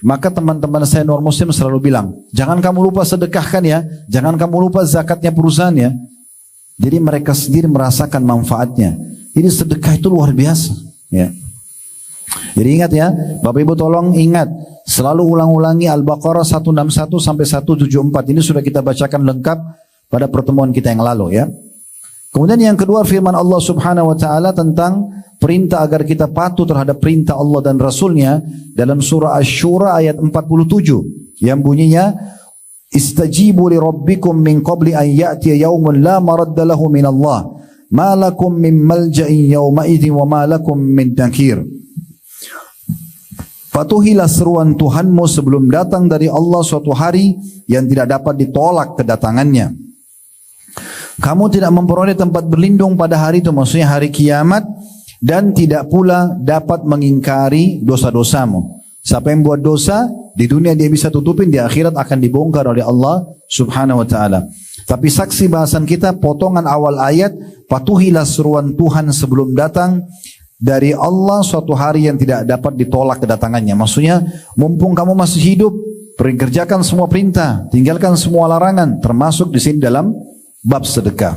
maka teman-teman saya non muslim selalu bilang, jangan kamu lupa sedekahkan ya, jangan kamu lupa zakatnya perusahaan ya. Jadi mereka sendiri merasakan manfaatnya. Jadi sedekah itu luar biasa. Ya. Jadi ingat ya, Bapak Ibu tolong ingat, selalu ulang-ulangi Al-Baqarah 161 sampai 174. Ini sudah kita bacakan lengkap pada pertemuan kita yang lalu ya. Kemudian yang kedua firman Allah Subhanahu wa taala tentang perintah agar kita patuh terhadap perintah Allah dan Rasulnya dalam surah Asy-Syura ayat 47 yang bunyinya Istajibu li rabbikum min qabli an ya'tiya yaumun la maradda lahu min Allah ma lakum min malja'in yawma idzin wa ma lakum min nakir. Patuhilah seruan Tuhanmu sebelum datang dari Allah suatu hari yang tidak dapat ditolak kedatangannya. Kamu tidak memperoleh tempat berlindung pada hari itu, maksudnya hari kiamat, dan tidak pula dapat mengingkari dosa-dosamu. Siapa yang buat dosa, di dunia dia bisa tutupin, di akhirat akan dibongkar oleh Allah subhanahu wa ta'ala. Tapi saksi bahasan kita, potongan awal ayat, patuhilah seruan Tuhan sebelum datang dari Allah suatu hari yang tidak dapat ditolak kedatangannya. Maksudnya, mumpung kamu masih hidup, kerjakan semua perintah, tinggalkan semua larangan, termasuk di sini dalam bab sedekah.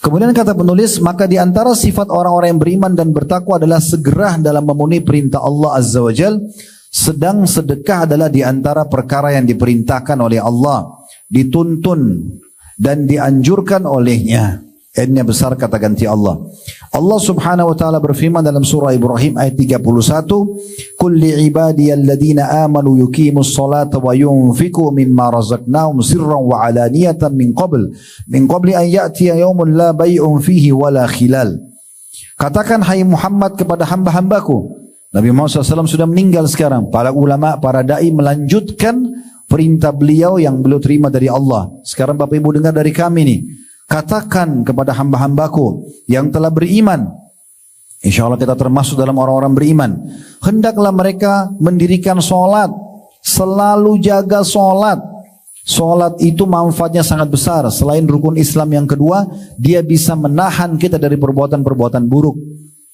Kemudian kata penulis, maka di antara sifat orang-orang yang beriman dan bertakwa adalah segera dalam memenuhi perintah Allah Azza wa Jal, sedang sedekah adalah di antara perkara yang diperintahkan oleh Allah, dituntun dan dianjurkan olehnya. N-nya besar kata ganti Allah. Allah subhanahu wa ta'ala berfirman dalam surah Ibrahim ayat 31, kulli ibadiyalladina amanu yuqimus salata wa yunfiku mimma razaqnahum sirran wa alaniyatan min qabli an ya'tiya yawmun la bay'un fihi wala khilal. Katakan hai Muhammad kepada hamba-hambaku. Nabi Muhammad SAW sudah meninggal sekarang. Para ulama, para da'i melanjutkan perintah beliau yang beliau terima dari Allah. Sekarang Bapak Ibu dengar dari kami nih. Katakan kepada hamba-hambaku yang telah beriman, insya Allah kita termasuk dalam orang-orang beriman, hendaklah mereka mendirikan sholat, selalu jaga sholat. Sholat itu manfaatnya sangat besar. Selain rukun Islam yang kedua, dia bisa menahan kita dari perbuatan-perbuatan buruk.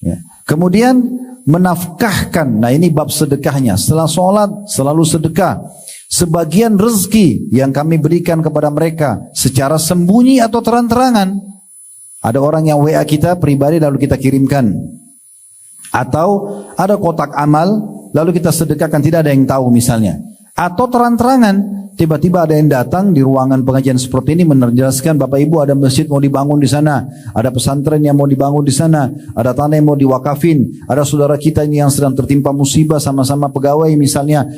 Ya. Kemudian menafkahkan, nah ini bab sedekahnya. Setelah sholat selalu sedekah. Sebagian rezeki yang kami berikan kepada mereka secara sembunyi atau terang-terangan. Ada orang yang WA kita pribadi lalu kita kirimkan. Atau ada kotak amal lalu kita sedekahkan, tidak ada yang tahu misalnya. Atau terang-terangan, tiba-tiba ada yang datang di ruangan pengajian seperti ini menjelaskan, Bapak Ibu ada masjid mau dibangun di sana, ada pesantren yang mau dibangun di sana, ada tanah yang mau diwakafin, ada saudara kita ini yang sedang tertimpa musibah sama-sama pegawai misalnya,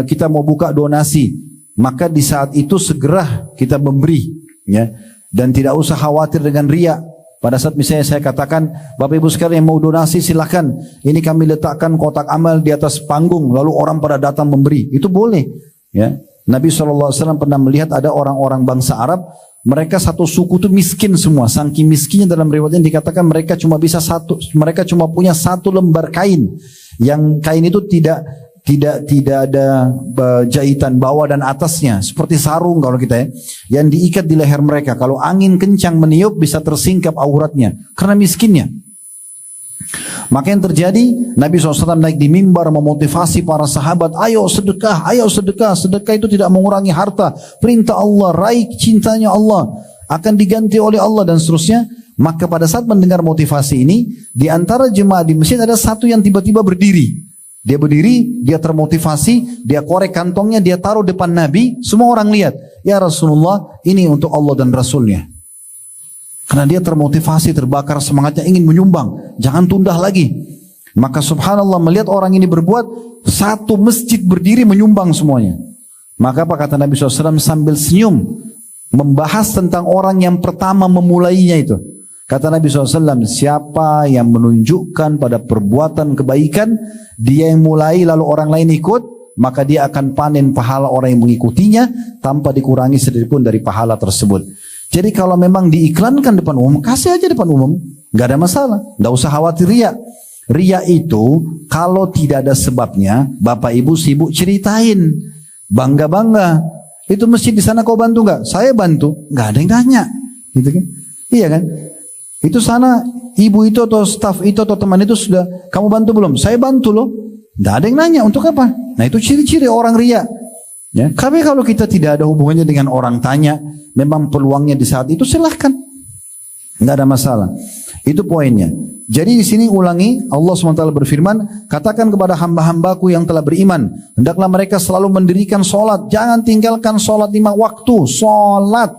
kita mau buka donasi. Maka di saat itu segera kita memberi, ya, dan tidak usah khawatir dengan riya. Pada saat misalnya saya katakan, Bapak Ibu sekalian yang mau donasi silakan, ini kami letakkan kotak amal di atas panggung, lalu orang pada datang memberi, itu boleh. Ya, Nabi SAW pernah melihat ada orang-orang bangsa Arab, mereka satu suku itu miskin semua, saking miskinnya dalam riwayatnya dikatakan mereka cuma punya satu lembar kain, yang kain itu tidak ada jahitan bawah dan atasnya, seperti sarung kalau kita ya, yang diikat di leher mereka. Kalau angin kencang meniup bisa tersingkap auratnya karena miskinnya. Maka yang terjadi, Nabi SAW naik di mimbar memotivasi para sahabat, ayo sedekah, sedekah itu tidak mengurangi harta, perintah Allah, raih cintanya Allah, akan diganti oleh Allah dan seterusnya. Maka pada saat mendengar motivasi ini, di antara jemaah di masjid ada satu yang tiba-tiba berdiri. Dia berdiri, dia termotivasi, dia korek kantongnya, dia taruh depan Nabi, semua orang lihat. Ya Rasulullah, ini untuk Allah dan Rasulnya. Karena dia termotivasi, terbakar semangatnya ingin menyumbang. Jangan tunda lagi. Maka subhanallah melihat orang ini berbuat, satu masjid berdiri menyumbang semuanya. Maka apa kata Nabi SAW sambil senyum, membahas tentang orang yang pertama memulainya itu. Kata Nabi SAW, siapa yang menunjukkan pada perbuatan kebaikan, dia yang mulai lalu orang lain ikut, maka dia akan panen pahala orang yang mengikutinya tanpa dikurangi sedikit pun dari pahala tersebut. Jadi kalau memang diiklankan depan umum, kasih aja depan umum, nggak ada masalah, nggak usah khawatir riya. Riya itu kalau tidak ada sebabnya, Bapak Ibu sibuk ceritain, bangga-bangga, itu masjid di sana kau bantu nggak? Saya bantu, nggak ada yang nanya, gitu kan? Iya kan? Itu sana ibu itu atau staf itu atau teman itu sudah kamu bantu belum? Saya bantu loh. Tidak ada yang nanya untuk apa. Nah itu ciri-ciri orang riya. Ya. Tapi kalau kita tidak ada hubungannya dengan orang tanya, memang peluangnya di saat itu silahkan. Tidak ada masalah. Itu poinnya. Jadi di sini ulangi, Allah SWT berfirman, katakan kepada hamba-hambaku yang telah beriman, hendaklah mereka selalu mendirikan sholat. Jangan tinggalkan sholat 5 waktu. Sholat.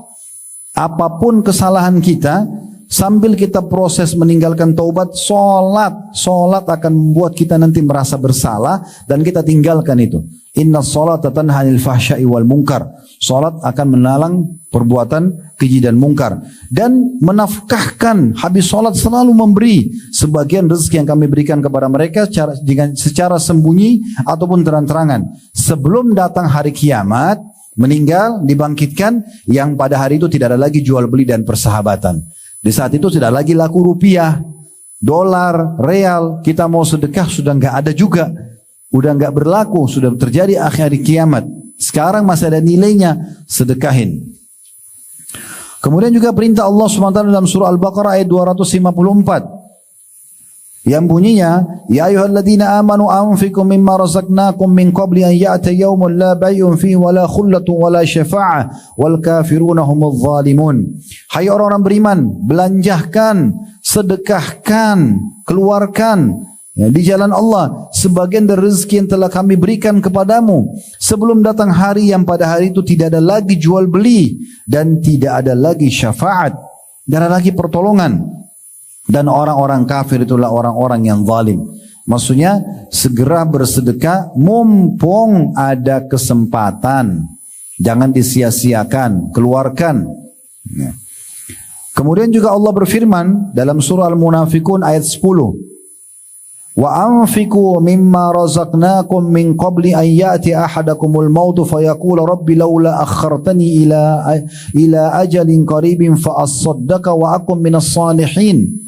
Apapun kesalahan kita, sambil kita proses meninggalkan taubat, solat akan membuat kita nanti merasa bersalah dan kita tinggalkan itu. Inna sholata tanha 'anil fahsya'i wal munkar. Salat akan menalang perbuatan keji dan mungkar, dan menafkahkan. Habis salat selalu memberi sebagian rezeki yang kami berikan kepada mereka secara sembunyi ataupun terang-terangan. Sebelum datang hari kiamat, meninggal, dibangkitkan, yang pada hari itu tidak ada lagi jual beli dan persahabatan. Di saat itu tidak lagi laku rupiah, dolar, real. Kita mau sedekah sudah nggak ada juga, udah nggak berlaku, sudah terjadi akhir hari kiamat. Sekarang masih ada nilainya, sedekahin. Kemudian juga perintah Allah SWT dalam surah Al-Baqarah ayat 254 yang bunyinya, ya ayyuhalladzina amanu anfiqu mimma razaqnakum min qabli an ya'ta yawmun la bay'un fihi wala khullatun wala syafa'ah wal kafiruna humudz zalimun. Hai orang-orang beriman, belanjahkan, sedekahkan, keluarkan di jalan Allah sebagian dari rezeki yang telah kami berikan kepadamu sebelum datang hari yang pada hari itu tidak ada lagi jual beli dan tidak ada lagi syafaat, tidak ada lagi pertolongan. Dan orang-orang kafir itulah orang-orang yang zalim. Maksudnya segera bersedekah mumpung ada kesempatan. Jangan disia-siakan, keluarkan. Ya. Kemudian juga Allah berfirman dalam surah Al-Munafikun ayat 10. Wa anfiqu mimma razaqnakum min qabli an ya'ti ahadakumul mautu fayaqula rabbi laula akhartani ila ajalin qaribin fa asaddaqa wa akum minas salihin.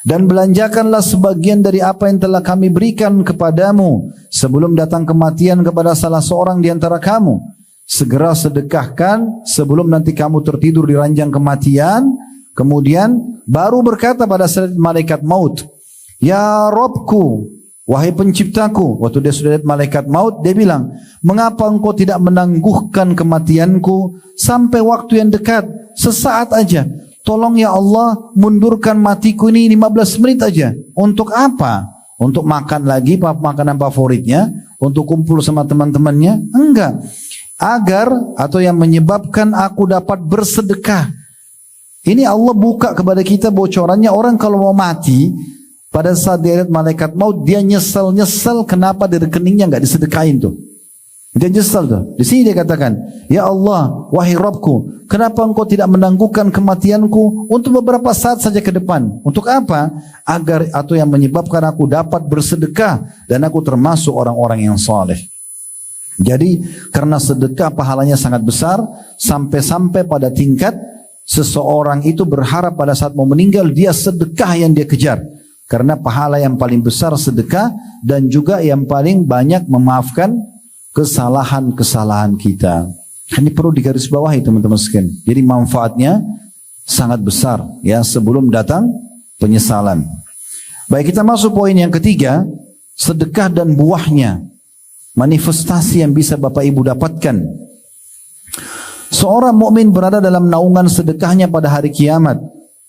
Dan belanjakanlah sebagian dari apa yang telah kami berikan kepadamu sebelum datang kematian kepada salah seorang di antara kamu. Segera sedekahkan sebelum nanti kamu tertidur di ranjang kematian. Kemudian baru berkata pada malaikat maut, ya Robku, wahai penciptaku. Waktu dia sudah lihat malaikat maut, dia bilang, mengapa engkau tidak menangguhkan kematianku sampai waktu yang dekat, sesaat aja. Tolong ya Allah, mundurkan matiku ini 15 menit aja. Untuk apa? Untuk makan lagi makanan favoritnya? Untuk kumpul sama teman-temannya? Enggak. Agar atau yang menyebabkan aku dapat bersedekah. Ini Allah buka kepada kita bocorannya. Orang kalau mau mati, pada saat dia lihat malaikat maut, dia nyesel kenapa di rekeningnya enggak disedekahin tuh. Dia nyesel tuh. Di sini dia katakan, ya Allah, wahai Rabbku, kenapa engkau tidak menangguhkan kematianku untuk beberapa saat saja ke depan? Untuk apa? Agar atau yang menyebabkan aku dapat bersedekah dan aku termasuk orang-orang yang saleh. Jadi karena sedekah pahalanya sangat besar, sampai-sampai pada tingkat seseorang itu berharap pada saat mau meninggal dia sedekah yang dia kejar. Karena pahala yang paling besar sedekah dan juga yang paling banyak memaafkan kesalahan-kesalahan kita. Ini perlu digarisbawahi teman-teman sekalian. Jadi manfaatnya sangat besar ya sebelum datang penyesalan. Baik, kita masuk poin yang ketiga, sedekah dan buahnya. Manifestasi yang bisa Bapak Ibu dapatkan. Seorang mukmin berada dalam naungan sedekahnya pada hari kiamat.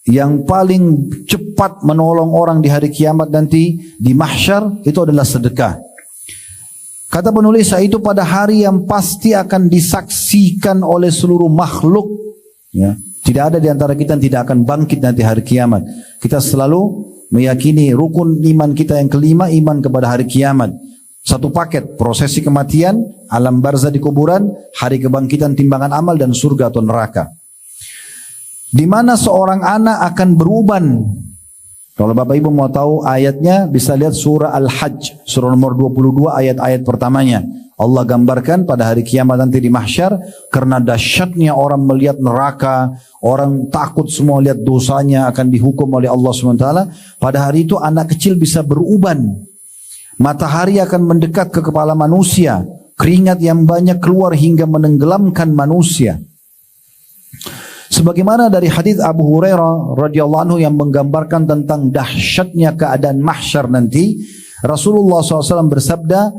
Yang paling cepat menolong orang di hari kiamat nanti di mahsyar itu adalah sedekah. Kata penulis, itu pada hari yang pasti akan disaksikan oleh seluruh makhluk. Ya. Tidak ada di antara kita yang tidak akan bangkit nanti hari kiamat. Kita selalu meyakini rukun iman kita yang kelima, iman kepada hari kiamat. Satu paket, prosesi kematian, alam barzah di kuburan, hari kebangkitan timbangan amal, dan surga atau neraka. Di mana seorang anak akan beruban. Kalau Bapak Ibu mau tahu ayatnya, bisa lihat surah Al-Hajj, surah nomor 22 ayat-ayat pertamanya. Allah gambarkan pada hari kiamat nanti di mahsyar, karena dahsyatnya orang melihat neraka, orang takut semua lihat dosanya akan dihukum oleh Allah SWT. Pada hari itu anak kecil bisa beruban. Matahari akan mendekat ke kepala manusia, keringat yang banyak keluar hingga menenggelamkan manusia. Sebagaimana dari hadis Abu Hurairah radhiyallahu anhu yang menggambarkan tentang dahsyatnya keadaan mahsyar nanti, Rasulullah SAW bersabda,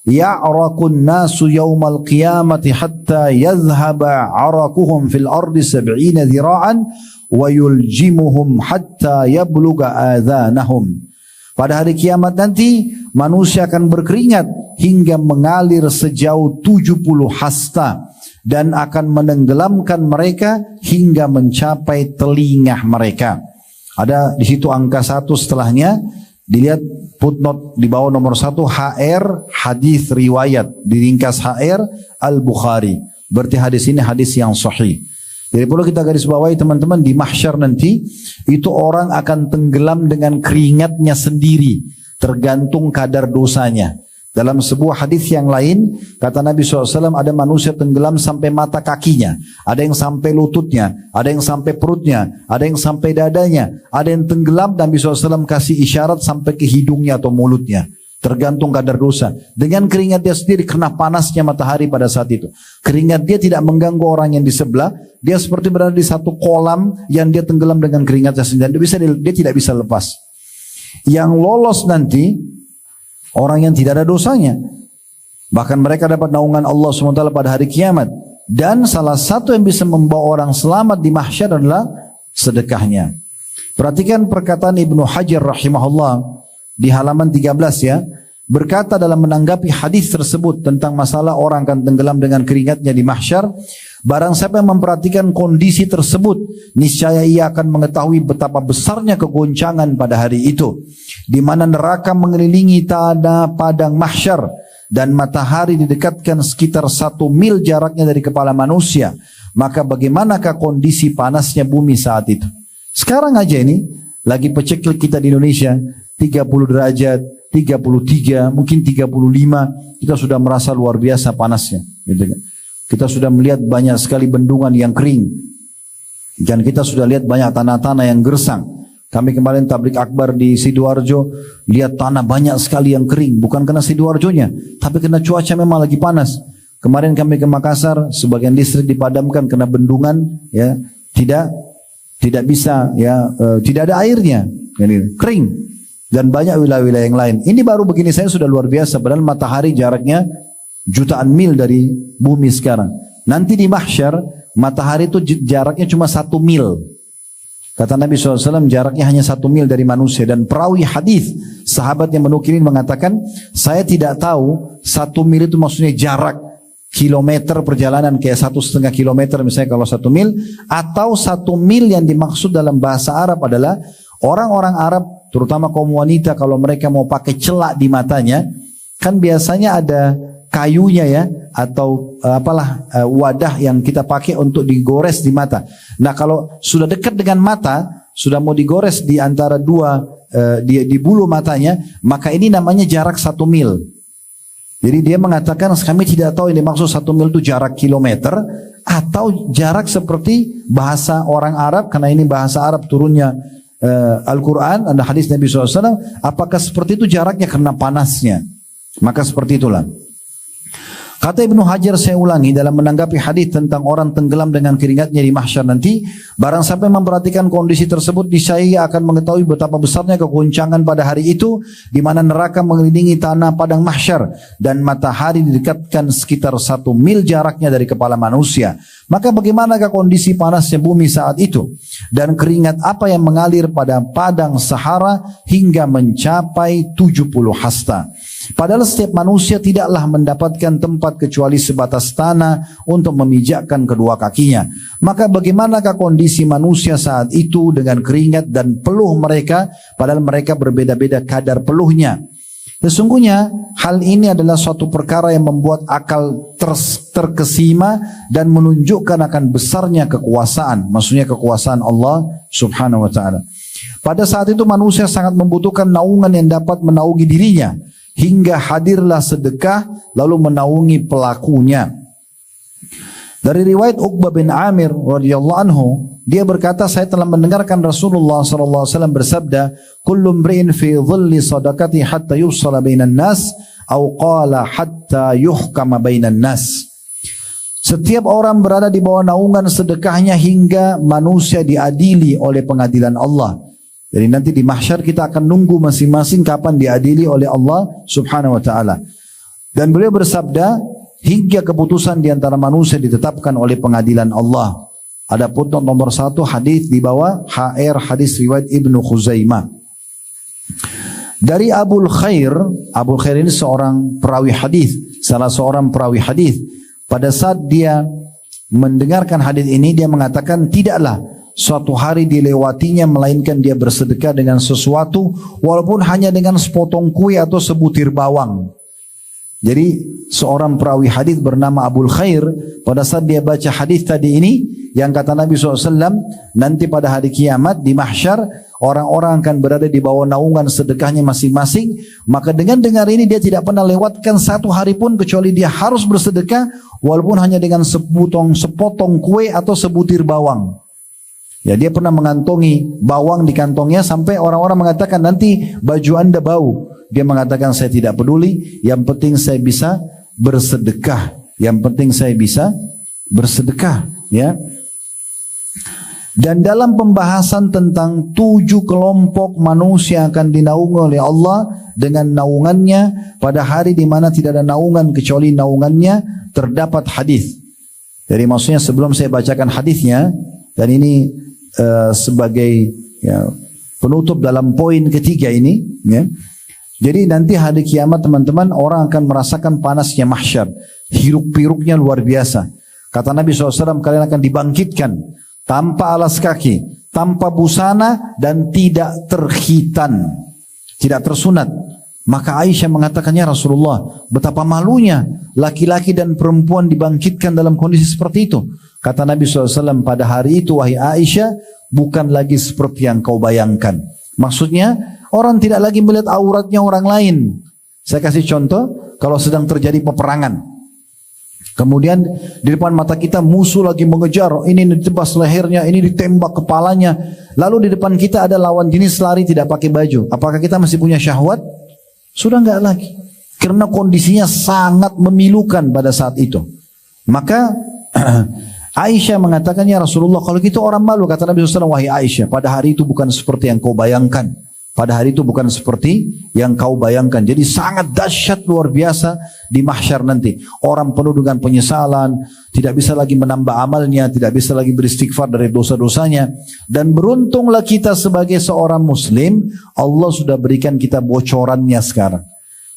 ya'raqun nasu yawmal qiyamati hatta yadhhaba 'araquhum fil ardi 70 dhira'an wa yuljimuhum hatta yabluga adhanahum. Pada hari kiamat nanti manusia akan berkeringat hingga mengalir sejauh 70 hasta dan akan menenggelamkan mereka hingga mencapai telinga mereka. Ada di situ angka 1 setelahnya, dilihat footnote di bawah nomor 1 HR hadis riwayat, diringkas HR Al-Bukhari. Berarti hadis ini hadis yang sahih. Jadi perlu kita garis bawahi teman-teman, di mahsyar nanti itu orang akan tenggelam dengan keringatnya sendiri, tergantung kadar dosanya. Dalam sebuah hadis yang lain, kata Nabi SAW, ada manusia tenggelam sampai mata kakinya, ada yang sampai lututnya, ada yang sampai perutnya, ada yang sampai dadanya, ada yang tenggelam, Nabi SAW kasih isyarat sampai ke hidungnya atau mulutnya. Tergantung kadar dosa. Dengan keringat dia sendiri, kena panasnya matahari pada saat itu. Keringat dia tidak mengganggu orang yang di sebelah. Dia seperti berada di satu kolam yang dia tenggelam dengan keringatnya sendiri. Dia tidak bisa lepas. Yang lolos nanti, orang yang tidak ada dosanya. Bahkan mereka dapat naungan Allah SWT pada hari kiamat. Dan salah satu yang bisa membawa orang selamat di mahsyar adalah sedekahnya. Perhatikan perkataan Ibnu Hajar rahimahullah di halaman 13 ya, berkata dalam menanggapi hadis tersebut tentang masalah orang akan tenggelam dengan keringatnya di mahsyar, barang siapa yang memperhatikan kondisi tersebut, niscaya ia akan mengetahui betapa besarnya kegoncangan pada hari itu, di mana neraka mengelilingi tanah padang mahsyar dan matahari didekatkan sekitar 1 mil jaraknya dari kepala manusia. Maka bagaimanakah kondisi panasnya bumi saat itu? Sekarang aja ini lagi peceklik kita di Indonesia 30 derajat, 33, mungkin 35, kita sudah merasa luar biasa panasnya. Gitu kan. Kita sudah melihat banyak sekali bendungan yang kering. Dan kita sudah lihat banyak tanah-tanah yang gersang. Kami kemarin tablik akbar di Sidoarjo, lihat tanah banyak sekali yang kering. Bukan karena Sidoarjonya, tapi karena cuaca memang lagi panas. Kemarin kami ke Makassar, sebagian listrik dipadamkan karena bendungan ya tidak bisa ya tidak ada airnya, kering. Dan banyak wilayah-wilayah yang lain. Ini baru begini saya sudah luar biasa. Padahal matahari jaraknya jutaan mil dari bumi sekarang. Nanti di mahsyar, matahari itu jaraknya cuma 1 mil. Kata Nabi SAW, jaraknya hanya 1 mil dari manusia. Dan perawi hadis, sahabat yang menukilin mengatakan, saya tidak tahu 1 mil itu maksudnya jarak kilometer perjalanan kayak 1,5 kilometer misalnya kalau 1 mil. Atau 1 mil yang dimaksud dalam bahasa Arab adalah orang-orang Arab, terutama kaum wanita, kalau mereka mau pakai celak di matanya, kan biasanya ada kayunya ya, atau wadah yang kita pakai untuk digores di mata. Nah kalau sudah dekat dengan mata, sudah mau digores di antara di bulu matanya, maka ini namanya jarak 1 mil. Jadi dia mengatakan kami tidak tahu ini maksud 1 mil itu jarak kilometer atau jarak seperti bahasa orang Arab, karena ini bahasa Arab turunnya Al-Quran, ada hadis Nabi SAW, apakah seperti itu jaraknya karena panasnya? Maka seperti itulah. Kata Ibnu Hajar, saya ulangi, dalam menanggapi hadis tentang orang tenggelam dengan keringatnya di mahsyar nanti, barang siapa yang memperhatikan kondisi tersebut, niscaya akan mengetahui betapa besarnya kegoncangan pada hari itu, di mana neraka mengelilingi tanah padang mahsyar dan matahari didekatkan sekitar 1 mil jaraknya dari kepala manusia. Maka bagaimanakah kondisi panasnya bumi saat itu? Dan keringat apa yang mengalir pada padang Sahara hingga mencapai 70 hasta. Padahal setiap manusia tidaklah mendapatkan tempat kecuali sebatas tanah untuk memijakkan kedua kakinya. Maka bagaimanakah kondisi manusia saat itu dengan keringat dan peluh mereka, padahal mereka berbeda-beda kadar peluhnya. Sesungguhnya hal ini adalah suatu perkara yang membuat akal terkesima dan menunjukkan akan besarnya kekuasaan. Maksudnya kekuasaan Allah subhanahu wa ta'ala. Pada saat itu manusia sangat membutuhkan naungan yang dapat menaungi dirinya. Hingga hadirlah sedekah lalu menaungi pelakunya. Dari riwayat Uqbah bin Amir radhiyallahu anhu, dia berkata, saya telah mendengarkan Rasulullah sallallahu alaihi wasallam bersabda, kullu mri'in fi dhilli sadaqati hatta yufsala bainan nas, atau qala hatta yuhkama bainan nas. Setiap orang berada di bawah naungan sedekahnya hingga manusia diadili oleh pengadilan Allah. Jadi nanti di mahsyar kita akan nunggu masing-masing kapan diadili oleh Allah subhanahu wa ta'ala. Dan beliau bersabda, hingga keputusan di antara manusia ditetapkan oleh pengadilan Allah. Ada footnote nomor 1 hadis di bawah HR hadis riwayat Ibnu Khuzaimah. Dari Abul Khair ini seorang perawi hadis, salah seorang perawi hadis. Pada saat dia mendengarkan hadis ini, dia mengatakan, tidaklah suatu hari dilewatinya melainkan dia bersedekah dengan sesuatu walaupun hanya dengan sepotong kue atau sebutir bawang. Jadi seorang perawi hadis bernama Abul Khair pada saat dia baca hadis tadi ini yang kata Nabi SAW, nanti pada hari kiamat di mahsyar orang-orang akan berada di bawah naungan sedekahnya masing-masing. Maka dengan dengar ini dia tidak pernah lewatkan satu hari pun kecuali dia harus bersedekah walaupun hanya dengan sepotong kue atau sebutir bawang. Ya, dia pernah mengantongi bawang di kantongnya sampai orang-orang mengatakan nanti baju anda bau. Dia mengatakan saya tidak peduli, yang penting saya bisa bersedekah. Yang penting saya bisa bersedekah. Ya. Dan dalam pembahasan tentang 7 kelompok manusia akan dinaungi oleh Allah dengan naungannya pada hari di mana tidak ada naungan kecuali naungannya, terdapat hadis. Jadi maksudnya sebelum saya bacakan hadisnya, dan ini sebagai ya, penutup dalam poin ketiga ini, ya. Jadi nanti hari kiamat teman-teman orang akan merasakan panasnya mahsyar, hiruk-piruknya luar biasa. Kata Nabi SAW, kalian akan dibangkitkan tanpa alas kaki, tanpa busana dan tidak terkhitan, tidak tersunat. Maka Aisyah mengatakannya, Rasulullah, betapa malunya laki-laki dan perempuan dibangkitkan dalam kondisi seperti itu. Kata Nabi SAW, pada hari itu wahai Aisyah, bukan lagi seperti yang kau bayangkan. Maksudnya orang tidak lagi melihat auratnya orang lain. Saya kasih contoh, kalau sedang terjadi peperangan, kemudian di depan mata kita musuh lagi mengejar, ini ditebas lehernya, ini ditembak kepalanya, lalu di depan kita ada lawan jenis lari tidak pakai baju. Apakah kita masih punya syahwat? Sudah enggak lagi, karena kondisinya sangat memilukan pada saat itu. Maka Aisyah mengatakannya, Rasulullah, kalau gitu orang malu. Kata Nabi SAW, wahai Aisyah, pada hari itu bukan seperti yang kau bayangkan. Pada hari itu bukan seperti yang kau bayangkan. Jadi sangat dahsyat luar biasa di mahsyar nanti. Orang penuh dengan penyesalan, tidak bisa lagi menambah amalnya, tidak bisa lagi beristighfar dari dosa-dosanya. Dan beruntunglah kita sebagai seorang muslim, Allah sudah berikan kita bocorannya sekarang.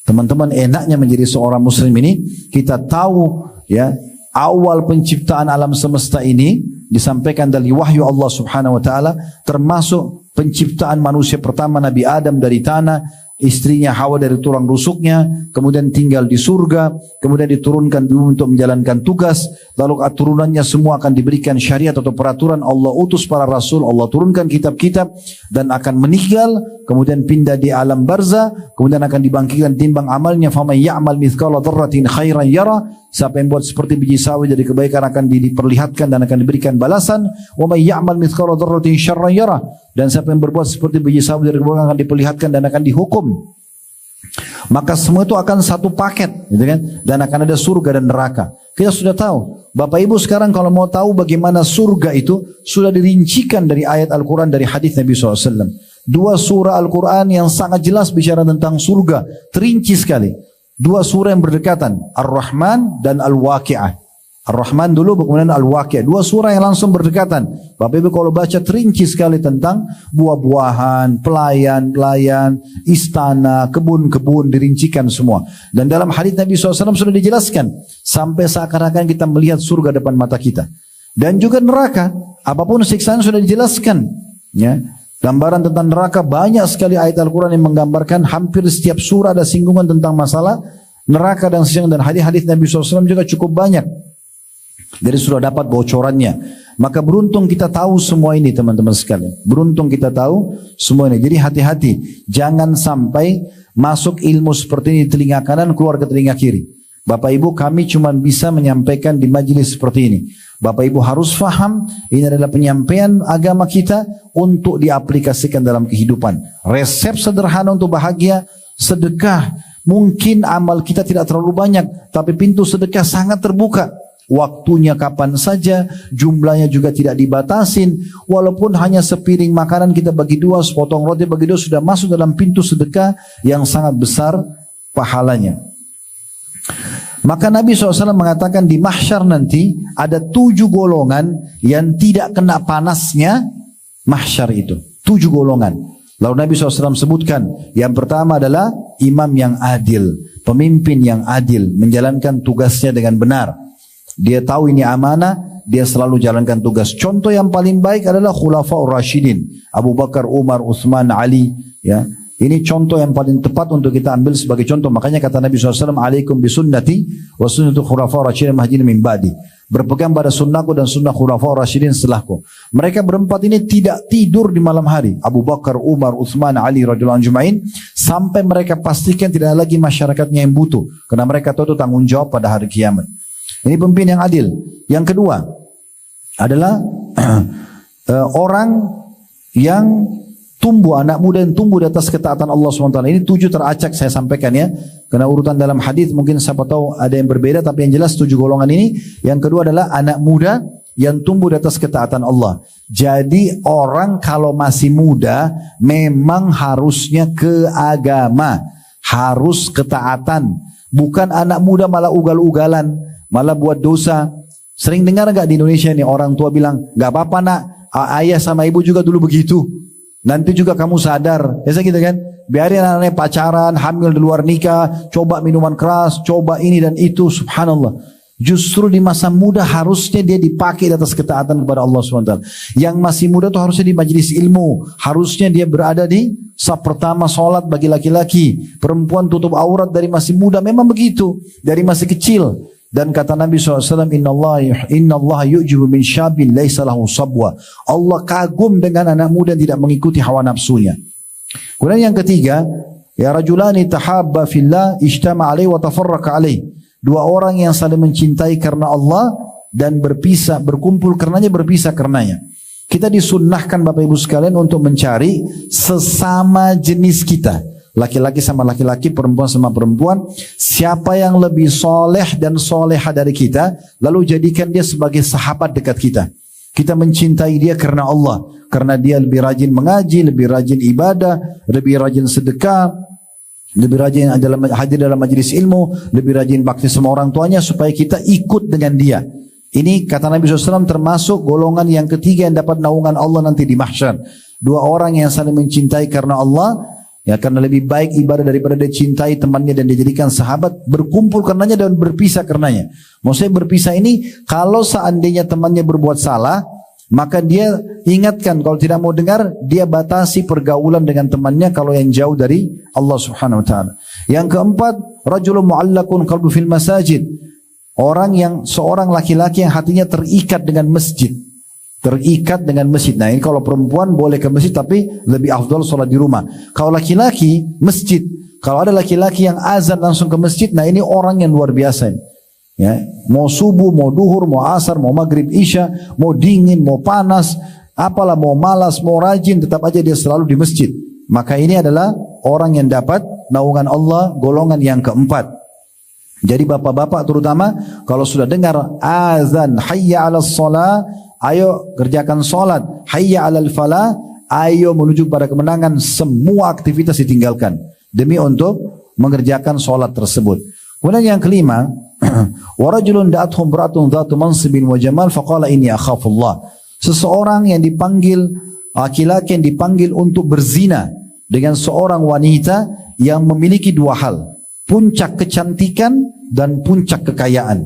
Teman-teman, enaknya menjadi seorang muslim ini, kita tahu ya, awal penciptaan alam semesta ini disampaikan dari wahyu Allah Subhanahu wa taala, termasuk penciptaan manusia pertama Nabi Adam dari tanah, istrinya Hawa dari tulang rusuknya, kemudian tinggal di surga, kemudian diturunkan di bumi untuk menjalankan tugas, lalu turunannya semua akan diberikan syariat atau peraturan, Allah utus para rasul, Allah turunkan kitab-kitab, dan akan meninggal, kemudian pindah di alam barzah, kemudian akan dibangkitkan timbang amalnya, faman ya'mal mithqala dzarratin khairan yara, siapa yang buat seperti biji sawi dari kebaikan akan diperlihatkan dan akan diberikan balasan, wa may ya'mal mithqala dzarratin syarran yara, dan siapa yang berbuat seperti biji sawi dari kebaikan akan diperlihatkan dan akan dihukum. Maka semua itu akan satu paket, gitu kan? Dan akan ada surga dan neraka. Kita sudah tahu. Bapak Ibu sekarang kalau mau tahu bagaimana surga itu, sudah dirincikan dari ayat Al-Quran, dari hadis Nabi SAW. 2 surah Al-Quran yang sangat jelas bicara tentang surga, terinci sekali. 2 surah yang berdekatan, Ar-Rahman dan Al-Waqi'ah. Ar-Rahman dulu, kemudian Al-Waqi'ah. 2 surah yang langsung berdekatan. Bapak Ibu kalau baca terinci sekali tentang buah-buahan, pelayan-pelayan, istana, kebun-kebun, dirincikan semua. Dan dalam hadis Nabi SAW sudah dijelaskan, sampai seakan-akan kita melihat surga depan mata kita. Dan juga neraka, apapun siksaan sudah dijelaskan. Ya. Gambaran tentang neraka banyak sekali ayat Al-Quran yang menggambarkan, hampir setiap surah ada singgungan tentang masalah neraka dan siksaan, dan hadis-hadis Nabi SAW juga cukup banyak. Jadi sudah dapat bocorannya. Maka beruntung kita tahu semua ini teman-teman sekalian. Beruntung kita tahu semua ini. Jadi hati-hati. Jangan sampai masuk ilmu seperti ini di telinga kanan, keluar ke telinga kiri. Bapak Ibu, kami cuma bisa menyampaikan di majelis seperti ini. Bapak Ibu harus faham, ini adalah penyampaian agama kita untuk diaplikasikan dalam kehidupan. Resep sederhana untuk bahagia, sedekah. Mungkin amal kita tidak terlalu banyak, tapi pintu sedekah sangat terbuka. Waktunya kapan saja, jumlahnya juga tidak dibatasin. Walaupun hanya sepiring makanan kita bagi 2, sepotong roti bagi 2, sudah masuk dalam pintu sedekah yang sangat besar pahalanya. Maka Nabi SAW mengatakan di mahsyar nanti ada 7 golongan yang tidak kena panasnya mahsyar itu. 7 golongan. Lalu Nabi SAW sebutkan, yang pertama adalah imam yang adil, pemimpin yang adil, menjalankan tugasnya dengan benar. Dia tahu ini amanah, dia selalu jalankan tugas. Contoh yang paling baik adalah Khulafaur Rasyidin, Abu Bakar, Umar, Uthman, Ali. Ya, ini contoh yang paling tepat untuk kita ambil sebagai contoh. Makanya kata Nabi SAW, alaikum bisunnati wa sunnatu Khulafaur Rasyidin mahdiyyin min ba'di. Berpegang pada sunnahku dan sunnah Khulafaur Rasyidin setelahku. Mereka berempat ini tidak tidur di malam hari. Abu Bakar, Umar, Uthman, Ali radhiyallahu anhum ajma'in, sampai mereka pastikan tidak ada lagi masyarakatnya yang butuh, karena mereka tahu itu tanggung jawab pada hari kiamat. Ini pemimpin yang adil. Yang kedua adalah orang yang tumbuh, anak muda yang tumbuh di atas ketaatan Allah SWT. Ini 7 teracak saya sampaikan ya, karena urutan dalam hadis mungkin siapa tahu ada yang berbeda, tapi yang jelas 7 golongan ini. Yang kedua adalah anak muda yang tumbuh di atas ketaatan Allah. Jadi orang kalau masih muda memang harusnya ke agama, harus ketaatan. Bukan anak muda malah ugal-ugalan, malah buat dosa. Sering dengar gak di Indonesia ini orang tua bilang, gak apa-apa nak, ayah sama ibu juga dulu begitu, nanti juga kamu sadar. Biasa gitu kan, biarin anak-anaknya pacaran, hamil di luar nikah, coba minuman keras, coba ini dan itu. Subhanallah, justru di masa muda harusnya dia dipakai di atas ketaatan kepada Allah SWT. Yang masih muda tuh harusnya di majelis ilmu, harusnya dia berada di saf pertama sholat bagi laki-laki. Perempuan tutup aurat dari masih muda, memang begitu, dari masih kecil. Dan kata Nabi SAW, Inna Allah yu'jibu min syabin laysa lahu sabwa. Allah kagum dengan anak muda yang tidak mengikuti hawa nafsunya. Kemudian yang ketiga, ya rajulani tahabba fillah ijtama alaihi wa tafarraqa alaihi. 2 orang yang saling mencintai karena Allah dan berkumpul karenanya, berpisah karenanya. Kita disunnahkan Bapak Ibu sekalian untuk mencari sesama jenis kita. Laki-laki sama laki-laki, perempuan sama perempuan. Siapa yang lebih soleh dan soleha dari kita, lalu jadikan dia sebagai sahabat dekat kita. Kita mencintai dia karena Allah, karena dia lebih rajin mengaji, lebih rajin ibadah, lebih rajin sedekah, lebih rajin hadir dalam majelis ilmu, lebih rajin bakti sama orang tuanya, supaya kita ikut dengan dia. Ini kata Nabi SAW termasuk golongan yang ketiga yang dapat naungan Allah nanti di mahsyar. 2 orang yang saling mencintai karena Allah, ya, karena lebih baik ibadah daripada dia cintai temannya dan dia jadikan sahabat, berkumpul karenanya dan berpisah karenanya. Maksudnya berpisah ini, kalau seandainya temannya berbuat salah, maka dia ingatkan. Kalau tidak mau dengar, dia batasi pergaulan dengan temannya kalau yang jauh dari Allah Subhanahu wa taala. Yang keempat, rajulun mu'allaqun qalbu fil masajid. Seorang laki-laki yang hatinya terikat dengan masjid. Terikat dengan masjid. Nah, ini kalau perempuan boleh ke masjid, tapi lebih afdal sholat di rumah. Kalau laki-laki, masjid. Kalau ada laki-laki yang azan langsung ke masjid, nah ini orang yang luar biasa. Ya, mau subuh, mau duhur, mau asar, mau maghrib, isya, mau dingin, mau panas, apalah, mau malas, mau rajin, tetap aja dia selalu di masjid. Maka ini adalah orang yang dapat naungan Allah, golongan yang keempat. Jadi bapak-bapak terutama, kalau sudah dengar azan, hayya 'alas shalah, ayo kerjakan solat, hayya 'alal falah, ayo menuju pada kemenangan, semua aktivitas ditinggalkan demi untuk mengerjakan solat tersebut. Kemudian yang kelima, wa rajulun da'athum imra'atun dhatu mansibin wa jamal faqala inni akhafullah. Seseorang yang dipanggil, laki-laki yang dipanggil untuk berzina dengan seorang wanita yang memiliki 2 hal, puncak kecantikan dan puncak kekayaan.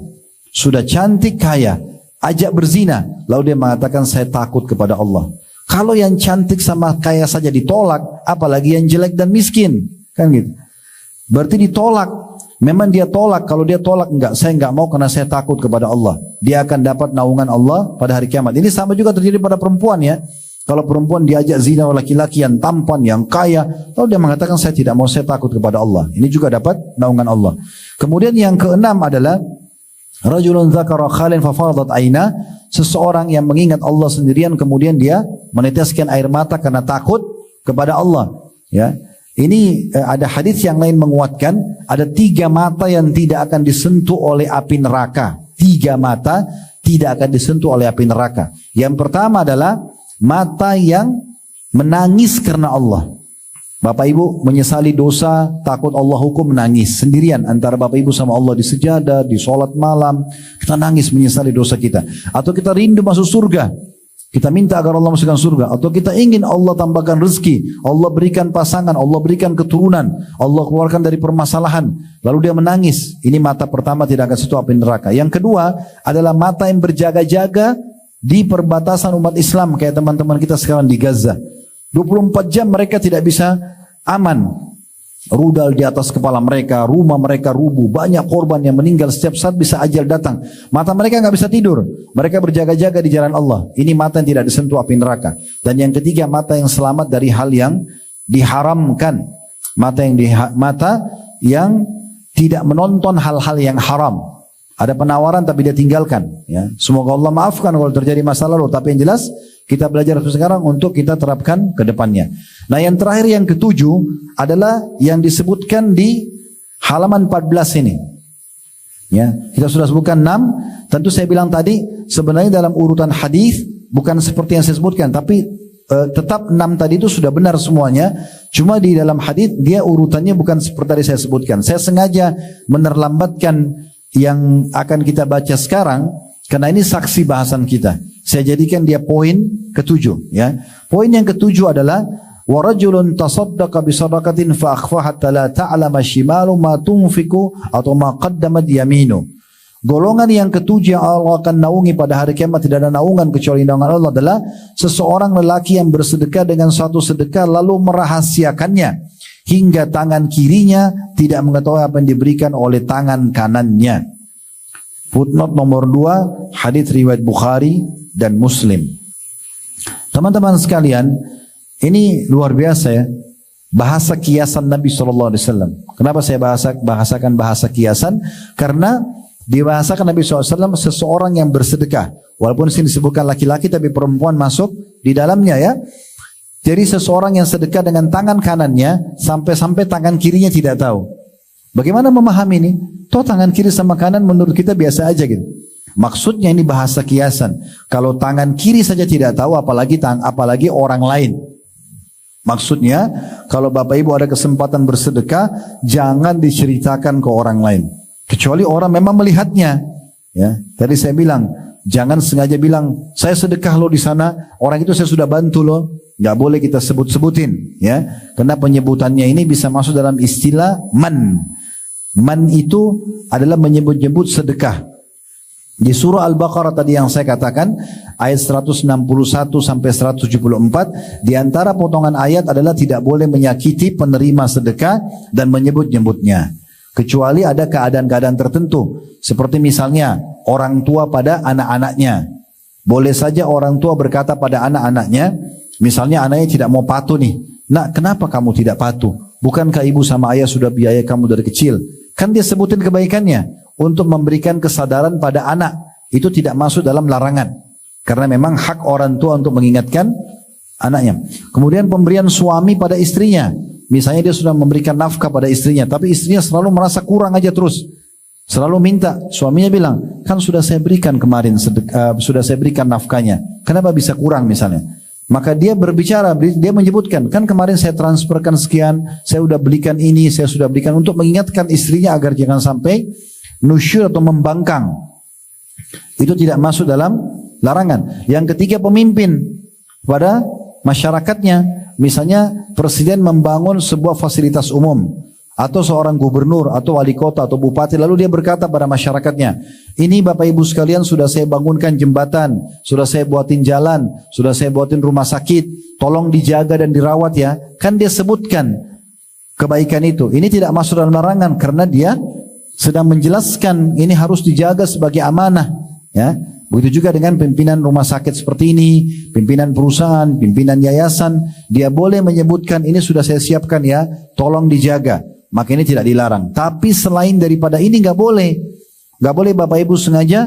Sudah cantik, kaya, ajak berzina, lalu dia mengatakan saya takut kepada Allah. Kalau yang cantik sama kaya saja ditolak, apalagi yang jelek dan miskin, kan gitu. Berarti ditolak. Memang dia tolak. Kalau dia tolak, enggak, saya enggak mau karena saya takut kepada Allah. Dia akan dapat naungan Allah pada hari kiamat. Ini sama juga terjadi pada perempuan ya. Kalau perempuan diajak zina oleh laki-laki yang tampan, yang kaya, lalu dia mengatakan saya tidak mau, saya takut kepada Allah. Ini juga dapat naungan Allah. Kemudian yang keenam adalah rajulun dzakara khalin fafadat aina, seseorang yang mengingat Allah sendirian kemudian dia meneteskan air mata karena takut kepada Allah. Ya, ini ada hadis yang lain menguatkan, ada 3 mata yang tidak akan disentuh oleh api neraka. 3 mata tidak akan disentuh oleh api neraka. Yang pertama adalah mata yang menangis karena Allah. Bapak ibu menyesali dosa, takut Allah hukum, menangis sendirian antara bapak ibu sama Allah di sejadah, di sholat malam, kita nangis menyesali dosa kita. Atau kita rindu masuk surga, Kita minta agar Allah masukkan surga, atau kita ingin Allah tambahkan rezeki, Allah berikan pasangan, Allah berikan keturunan, Allah keluarkan dari permasalahan, lalu dia menangis. Ini mata pertama tidak akan sentuh api neraka. Yang kedua adalah mata yang berjaga-jaga di perbatasan umat Islam, kayak teman-teman kita sekarang di Gaza. 24 jam mereka tidak bisa aman. Rudal di atas kepala mereka, rumah mereka rubuh, banyak korban yang meninggal, setiap saat bisa ajal datang. Mata mereka nggak bisa tidur, mereka berjaga-jaga di jalan Allah. Ini mata yang tidak disentuh api neraka. Dan yang ketiga, mata yang selamat dari hal yang diharamkan. Mata yang tidak menonton hal-hal yang haram. Ada penawaran tapi dia tinggalkan. Ya. Semoga Allah maafkan kalau terjadi masa lalu. Tapi yang jelas kita belajar sekarang untuk kita terapkan ke depannya. Nah yang terakhir, yang ketujuh adalah yang disebutkan di halaman 14 ini. Ya, kita sudah sebutkan 6. Tentu saya bilang tadi sebenarnya dalam urutan hadis bukan seperti yang saya sebutkan, tapi tetap 6 tadi itu sudah benar semuanya. Cuma di dalam hadis dia urutannya bukan seperti tadi saya sebutkan. Saya sengaja menerlambatkan yang akan kita baca sekarang karena ini saksi bahasan kita. Saya jadikan dia poin ketujuh. Ya, poin yang ketujuh adalah warajulun tasaddaqa bisadaqatin fa akhfaha hatta la ta'lama shimalu ma tunfiqu atau ma qaddamat yaminu. Golongan yang ketujuh yang Allah akan naungi pada hari kiamat, tidak ada naungan kecuali naungan Allah, adalah seseorang lelaki yang bersedekah dengan suatu sedekah lalu merahasiakannya hingga tangan kirinya tidak mengetahui apa yang diberikan oleh tangan kanannya. Footnote nomor 2, hadits riwayat Bukhari dan Muslim. Teman-teman sekalian, ini luar biasa ya, bahasa kiasan Nabi SAW. Kenapa saya bahasakan bahasa kiasan? Karena dibahasakan Nabi SAW seseorang yang bersedekah. Walaupun sini disebutkan laki-laki tapi perempuan masuk di dalamnya ya. Jadi seseorang yang sedekah dengan tangan kanannya sampai-sampai tangan kirinya tidak tahu. Bagaimana memahami ini? Toh tangan kiri sama kanan menurut kita biasa aja gitu. Maksudnya ini bahasa kiasan. Kalau tangan kiri saja tidak tahu, apalagi orang lain. Maksudnya kalau Bapak Ibu ada kesempatan bersedekah, jangan diceritakan ke orang lain. Kecuali orang memang melihatnya. Ya, tadi saya bilang, jangan sengaja bilang saya sedekah loh di sana, orang itu saya sudah bantu loh. Nggak boleh kita sebut-sebutin, ya, karena penyebutannya ini bisa masuk dalam istilah man. Man itu adalah menyebut-nyebut sedekah. Di surah Al-Baqarah tadi yang saya katakan, ayat 161 sampai 174, di antara potongan ayat adalah tidak boleh menyakiti penerima sedekah dan menyebut-nyebutnya. Kecuali ada keadaan-keadaan tertentu, seperti misalnya orang tua pada anak-anaknya. Boleh saja orang tua berkata pada anak-anaknya, misalnya anaknya tidak mau patuh nih, nak kenapa kamu tidak patuh? Bukankah ibu sama ayah sudah biaya kamu dari kecil? Kan dia sebutin kebaikannya untuk memberikan kesadaran pada anak. Itu tidak masuk dalam larangan. Karena memang hak orang tua untuk mengingatkan anaknya. Kemudian pemberian suami pada istrinya. Misalnya dia sudah memberikan nafkah pada istrinya, tapi istrinya selalu merasa kurang aja terus. Selalu minta. Suaminya bilang, kan sudah saya berikan kemarin, sudah saya berikan nafkahnya. Kenapa bisa kurang misalnya? Maka dia berbicara, dia menyebutkan, kan kemarin saya transferkan sekian, saya sudah belikan ini, saya sudah belikan, untuk mengingatkan istrinya agar jangan sampai nusyur atau membangkang. Itu tidak masuk dalam larangan. Yang ketiga, pemimpin pada masyarakatnya. Misalnya presiden membangun sebuah fasilitas umum, atau seorang gubernur atau wali kota atau bupati, lalu dia berkata pada masyarakatnya, ini Bapak Ibu sekalian sudah saya bangunkan jembatan, sudah saya buatin jalan, sudah saya buatin rumah sakit, tolong dijaga dan dirawat ya. Kan dia sebutkan kebaikan itu. Ini tidak masuk dalam larangan karena dia sedang menjelaskan ini harus dijaga sebagai amanah ya. Begitu juga dengan pimpinan rumah sakit seperti ini, pimpinan perusahaan, pimpinan yayasan, dia boleh menyebutkan ini sudah saya siapkan ya, tolong dijaga. Maka ini tidak dilarang. Tapi selain daripada ini nggak boleh. Nggak boleh Bapak Ibu sengaja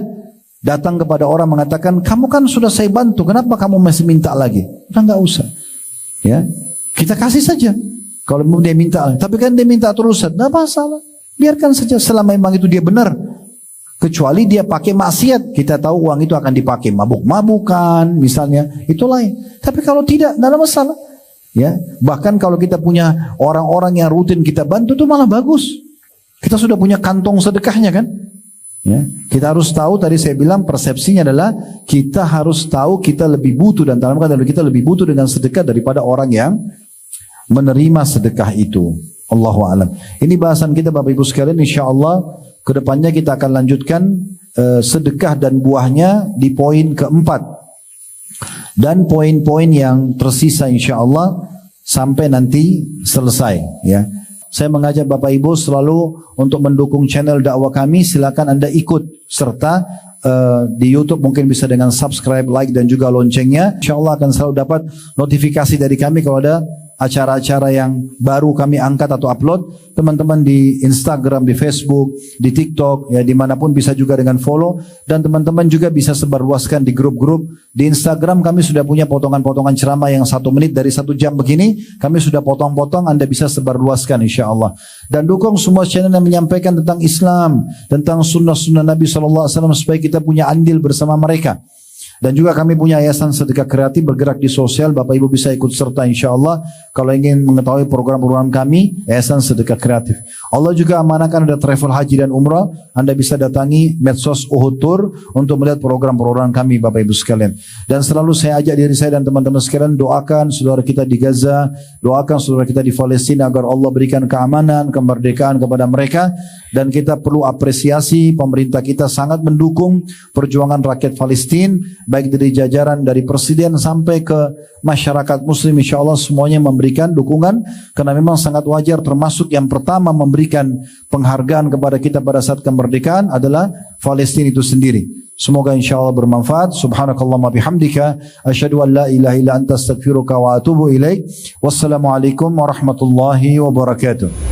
datang kepada orang mengatakan, kamu kan sudah saya bantu, kenapa kamu masih minta lagi? Udah nggak usah. Ya, kita kasih saja. Kalau mau dia minta, tapi kan dia minta terus, nggak masalah. Biarkan saja selama memang itu dia benar. Kecuali dia pakai maksiat, kita tahu uang itu akan dipakai mabuk-mabukan misalnya, itu lain. Tapi kalau tidak, tidak ada masalah. Ya, bahkan kalau kita punya orang-orang yang rutin kita bantu itu malah bagus. Kita sudah punya kantong sedekahnya kan. Ya, kita harus tahu, tadi saya bilang persepsinya adalah kita harus tahu kita lebih butuh, dan dalam keadaan kita lebih butuh dengan sedekah daripada orang yang menerima sedekah itu. Allahu a'lam. Ini bahasan kita Bapak Ibu sekalian, insyaallah kedepannya kita akan lanjutkan sedekah dan buahnya di poin keempat dan poin-poin yang tersisa insyaallah sampai nanti selesai ya. Saya mengajak Bapak Ibu selalu untuk mendukung channel dakwah kami. Silakan Anda ikut serta di YouTube, mungkin bisa dengan subscribe, like dan juga loncengnya. InsyaAllah akan selalu dapat notifikasi dari kami kalau ada acara-acara yang baru kami angkat atau upload. Teman-teman di Instagram, di Facebook, di TikTok, ya dimanapun bisa juga dengan follow. Dan teman-teman juga bisa sebarluaskan di grup-grup. Di Instagram kami sudah punya potongan-potongan ceramah yang 1 menit dari 1 jam begini. Kami sudah potong-potong, Anda bisa sebarluaskan insyaAllah. Dan dukung semua channel yang menyampaikan tentang Islam, tentang sunnah-sunnah Nabi SAW, supaya kita punya andil bersama mereka. Dan juga kami punya yayasan sedekah kreatif bergerak di sosial. Bapak Ibu bisa ikut serta insyaAllah kalau ingin mengetahui program-program kami, yayasan sedekah kreatif. Allah juga amanahkan ada travel haji dan umrah. Anda bisa datangi medsos Uhud Tour untuk melihat program-program kami Bapak Ibu sekalian. Dan selalu saya ajak diri saya dan teman-teman sekalian, doakan saudara kita di Gaza, doakan saudara kita di Palestina agar Allah berikan keamanan, kemerdekaan kepada mereka. Dan kita perlu apresiasi, pemerintah kita sangat mendukung perjuangan rakyat Palestina, baik dari jajaran dari presiden sampai ke masyarakat muslim. InsyaAllah semuanya memberikan dukungan, karena memang sangat wajar. Termasuk yang pertama memberikan penghargaan kepada kita pada saat kemerdekaan adalah Palestina itu sendiri. Semoga insyaAllah bermanfaat. Subhanakallahumma bihamdika asyhadu an la ilaha illa anta astaghfiruka wa atubu ilaik. Wassalamualaikum warahmatullahi wabarakatuh.